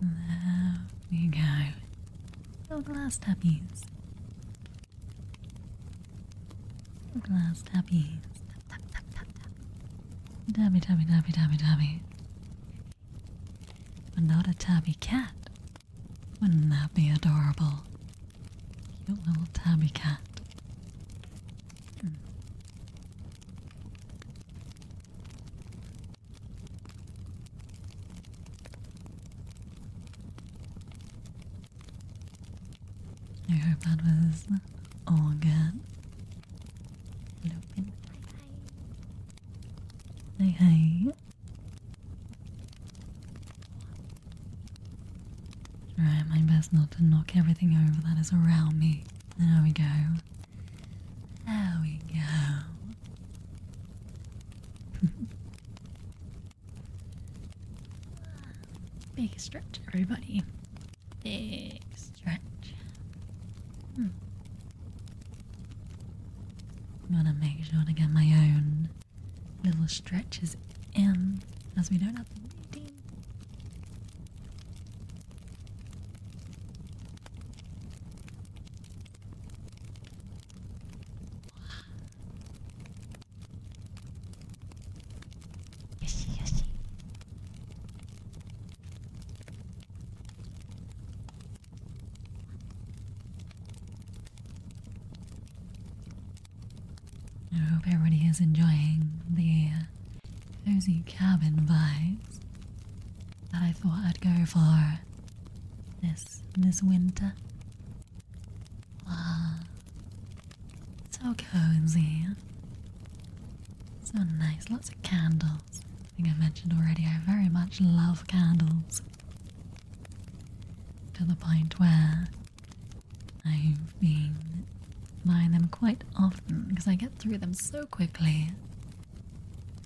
There we go. Little glass tappies. Little glass tappies. Tap, tap, tap, tap, tap. Tabby, tabby, tabby, tabby, tabby. But not a tabby cat. Wouldn't that be adorable? Cute little tabby cat. I hope that was all good. Lupin. Hey, hey. Try my best not to knock everything over that is around me. There we go. There we go. Big stretch, everybody. Big stretch. I'm gonna make sure to get my own little stretches in, as we don't have the routine. Yoshi, Yoshi. hope everybody is enjoying the cozy cabin vibes that I thought I'd go for this winter. Wow. So cozy. So nice. Lots of candles. I think I mentioned already, I very much love candles. To the point where I've been buying them quite often because I get through them so quickly.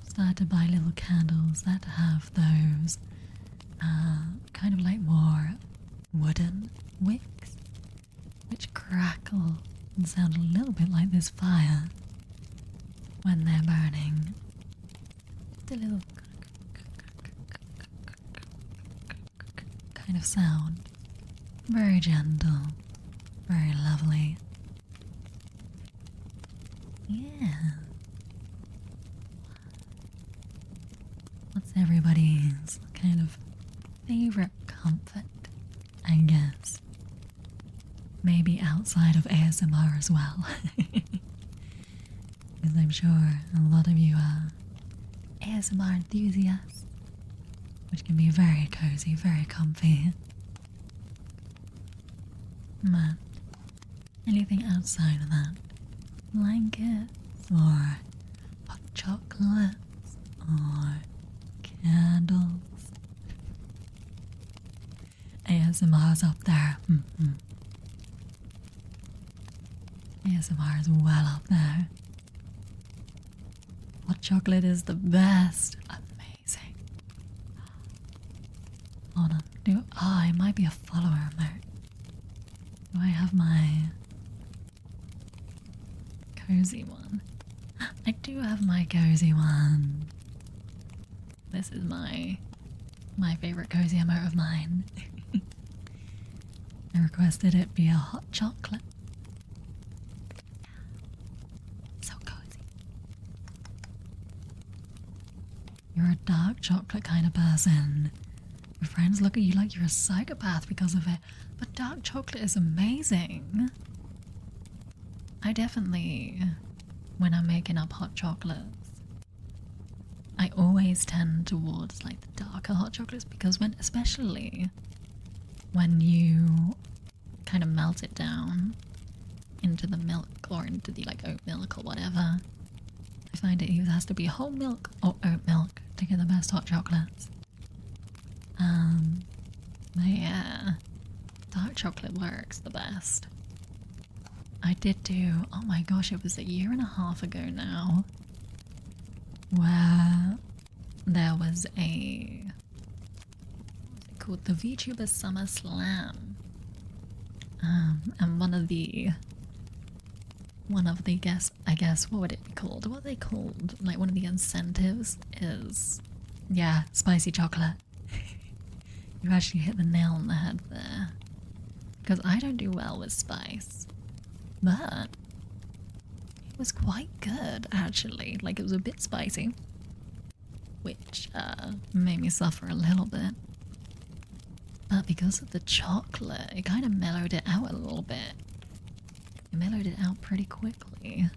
Started to buy little candles that have those kind of like more wooden wicks, which crackle and sound a little bit like this fire when they're burning. Just a little kind of sound. Very gentle, very lovely. Yeah. What's everybody's kind of favorite comfort, I guess? Maybe outside of ASMR as well. Because I'm sure a lot of you are ASMR enthusiasts, which can be very cozy, very comfy. But anything outside of that, blankets or hot chocolates or candles, ASMR's up there. ASMR is well up there. Hot chocolate is the best. Amazing. Hold on. I might be a follower of Mert. Do I have my cozy one? I do have my cozy one. This is my favorite cozy emote of mine. I requested it be a hot chocolate. So cozy. You're a dark chocolate kind of person. Your friends look at you like you're a psychopath because of it, but dark chocolate is amazing. I definitely, when I'm making up hot chocolates, I always tend towards like the darker hot chocolates because especially when you kind of melt it down into the milk or into the like oat milk or whatever, I find it either has to be whole milk or oat milk to get the best hot chocolates. But yeah, dark chocolate works the best. I did do, oh my gosh, it was a year and a half ago now, where there was a, what's it called, the VTuber Summer Slam. And one of the guess, I guess, what would it be called? What are they called? Like one of the incentives is, yeah, spicy chocolate. You actually hit the nail on the head there. Because I don't do well with spice. But it was quite good, actually. Like, it was a bit spicy. Which made me suffer a little bit. But because of the chocolate, it kind of mellowed it out a little bit. It mellowed it out pretty quickly.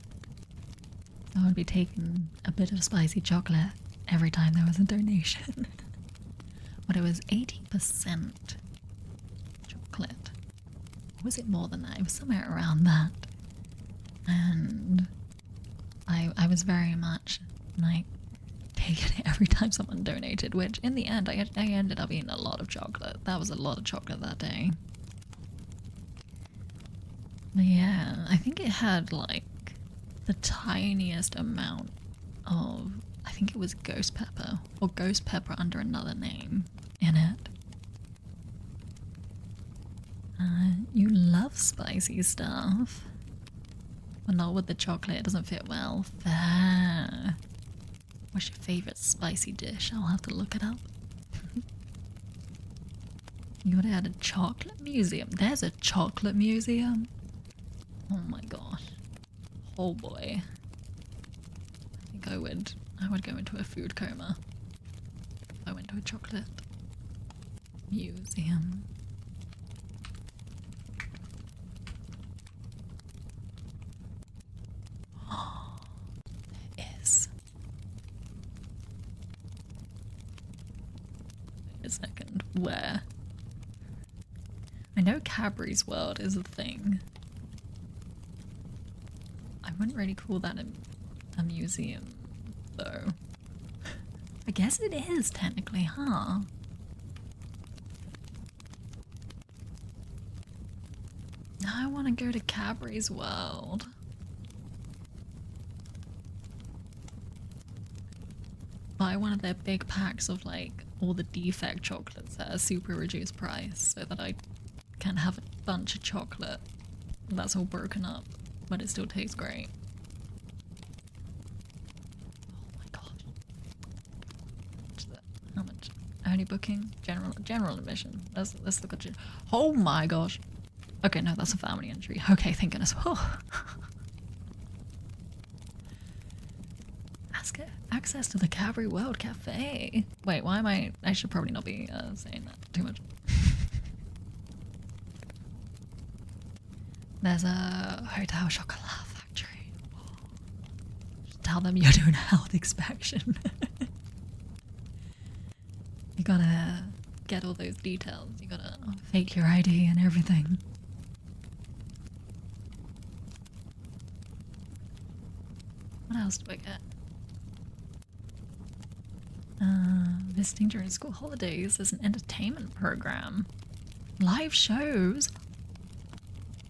So I would be taking a bit of spicy chocolate every time there was a donation. But it was 80% chocolate. Or was it more than that? It was somewhere around that. And I was very much like taking it every time someone donated, which in the end I ended up eating a lot of chocolate. That was a lot of chocolate that day. But yeah, I think it had like the tiniest amount of, I think it was ghost pepper, or ghost pepper under another name in it. You love spicy stuff, but not with the chocolate, it doesn't fit well. Fair. What's your favorite spicy dish? I'll have to look it up. You gotta add a chocolate museum. There's a chocolate museum? Oh my gosh. Oh boy. I think I would go into a food coma if I went to a chocolate museum. a second. Where? I know Cadbury's World is a thing. I wouldn't really call that a museum, though. I guess it is, technically, huh? Now I want to go to Cadbury's World. Buy one of their big packs of, like, all the defect chocolates at a super reduced price so that I can have a bunch of chocolate that's all broken up, but it still tastes great. Oh my gosh. How much? Early booking? General admission. Let's look at it. Oh my gosh. Okay, no, that's a family entry. Okay, thank goodness. Oh. Access to the Cadbury World Cafe. Wait, why am I should probably not be saying that too much. There's a Hotel Chocolat Factory. Just tell them you're doing a health inspection. You gotta get all those details. You gotta fake your ID and everything. What else do I get? Visiting during school holidays is an entertainment program. Live shows?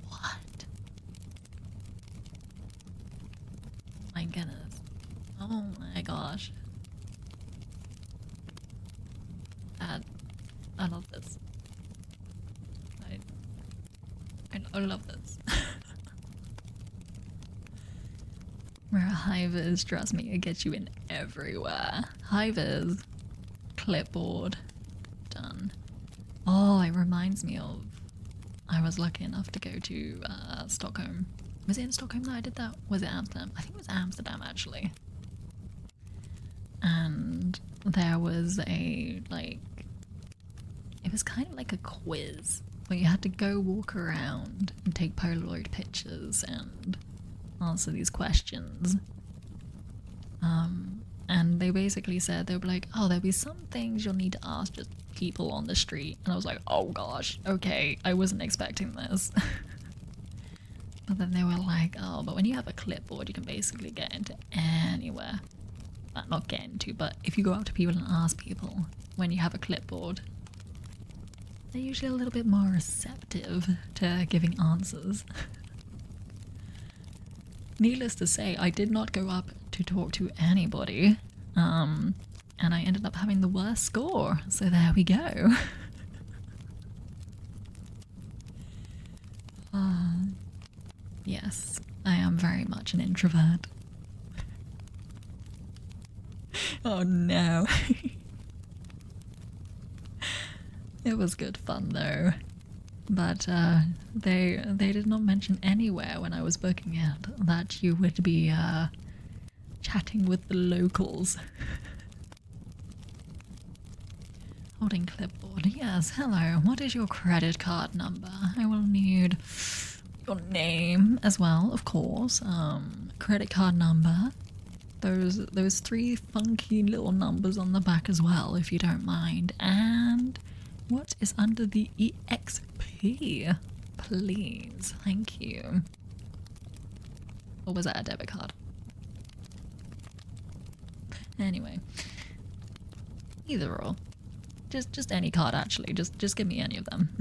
What? My goodness. Oh my gosh. I love this. I love this. Where a Hive is, trust me, it gets you in everywhere. Hive is clipboard. Done. Oh, it reminds me of... I was lucky enough to go to Stockholm. Was it in Stockholm that I did that? Was it Amsterdam? I think it was Amsterdam, actually. And there was a, like... It was kind of like a quiz where you had to go walk around and take Polaroid pictures and answer these questions. And they basically said, they were like, oh, there'll be some things you'll need to ask just people on the street. And I was like, oh gosh, okay, I wasn't expecting this. But then they were like, oh, but when you have a clipboard, you can basically get into anywhere. Well, not get into, but if you go up to people and ask people when you have a clipboard, they're usually a little bit more receptive to giving answers. Needless to say, I did not go up to talk to anybody, and I ended up having the worst score, so there we go. Yes, I am very much an introvert. Oh no. It was good fun though. But they did not mention anywhere when I was booking it that you would be chatting with the locals. Holding clipboard. Yes, hello. What is your credit card number? I will need your name as well, of course. Credit card number. Those three funky little numbers on the back as well, if you don't mind. And what is under the EXP? Please. Thank you. Or was that a debit card? Anyway. Either or. Just any card, actually. Just give me any of them.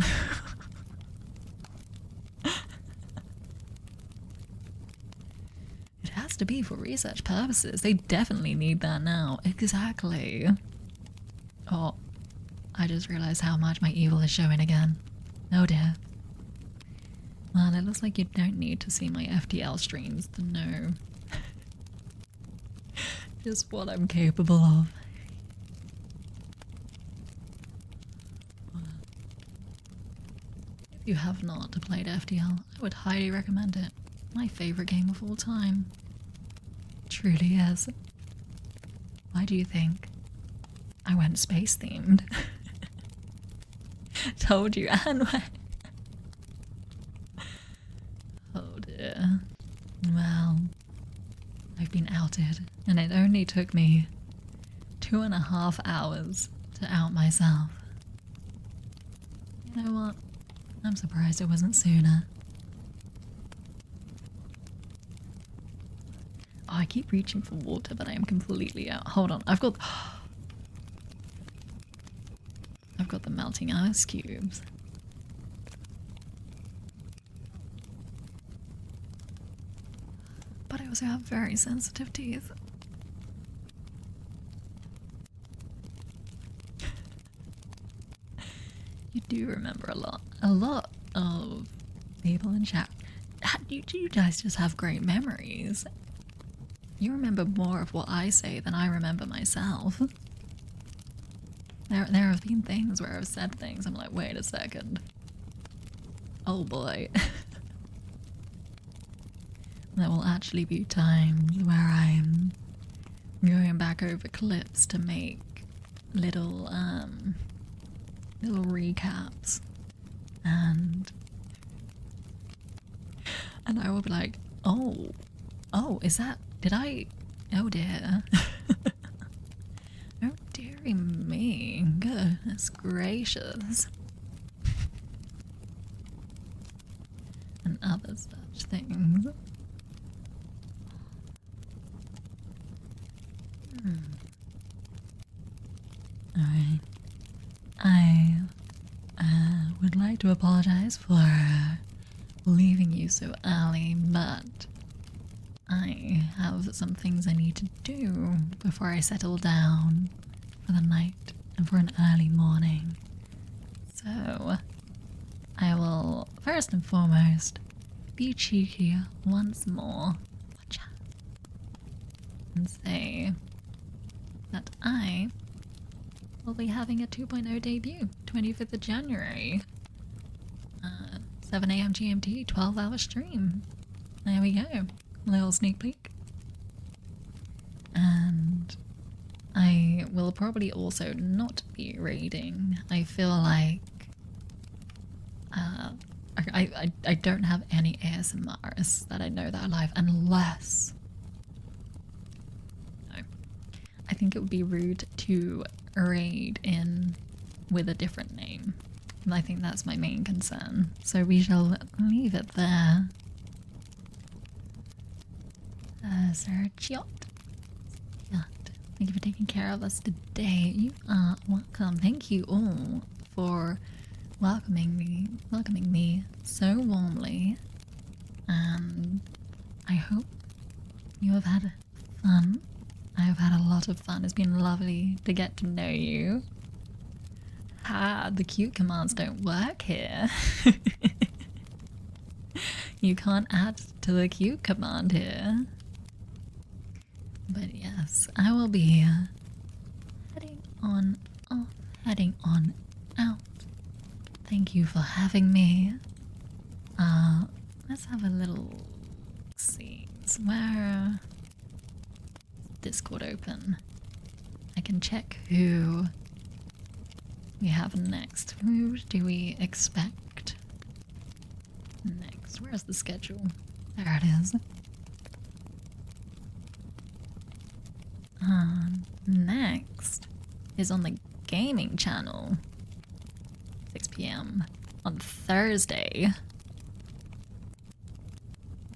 It has to be for research purposes. They definitely need that now. Exactly. Oh, I just realized how much my evil is showing again. Oh dear. Well, it looks like you don't need to see my FTL streams to know just what I'm capable of. If you have not played FTL, I would highly recommend it. My favourite game of all time. It truly is. Why do you think I went space themed? Told you, and oh dear. Well, I've been outed, and it only took me 2.5 hours to out myself. You know what? I'm surprised it wasn't sooner. Oh, I keep reaching for water, but I am completely out. Hold on, I've got the melting ice cubes. But I also have very sensitive teeth. You do remember a lot of people in chat. You guys just have great memories. You remember more of what I say than I remember myself. There have been things where I've said things, I'm like, wait a second. Oh boy. There will actually be times where I'm going back over clips to make little recaps, and I will be like, oh, is that, oh dear. Oh dearie me, goodness gracious. And other such things. Alright. I would like to apologize for leaving you so early, but I have some things I need to do before I settle down for the night and for an early morning. So, I will first and foremost be cheeky once more and say that I will be having a 2.0 debut, 25th of January, 7 AM GMT, 12-hour stream. There we go, little sneak peek. And I will probably also not be raiding. I feel like I don't have any ASMRs that I know that are live, unless I think it would be rude to raid in with a different name. And I think that's my main concern. So we shall leave it there. Sir Chiot. Thank you for taking care of us today. You are welcome. Thank you all for welcoming me so warmly. And I hope you have had fun. I have had a lot of fun. It's been lovely to get to know you. The cute commands don't work here. You can't add to the cute command here. But yes, I will be heading on off, heading on out. Thank you for having me. Let's have a little see. Where Discord open? I can check who we have next. Who do we expect next? Where's the schedule? There it is. Next is on the gaming channel, 6 PM on Thursday.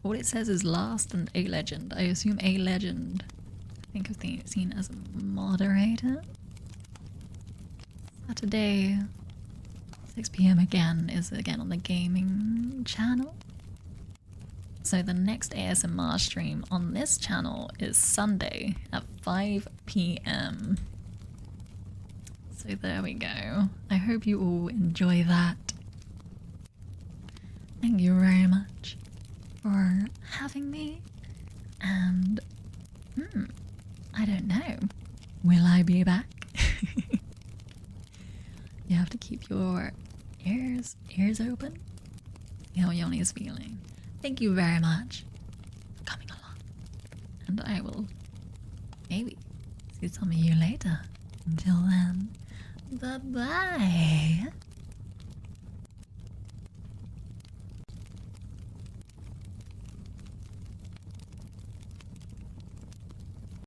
What it says is Last and A Legend. I assume A Legend, I think of the seen as a moderator. Saturday, 6 PM again is again on the gaming channel. So the next ASMR stream on this channel is Sunday at 5 PM. So there we go. I hope you all enjoy that. Thank you very much for having me. And, I don't know. Will I be back? You have to keep your ears open. See how Yoni is feeling. Thank you very much for coming along. And I will maybe see some of you later. Until then, bye-bye.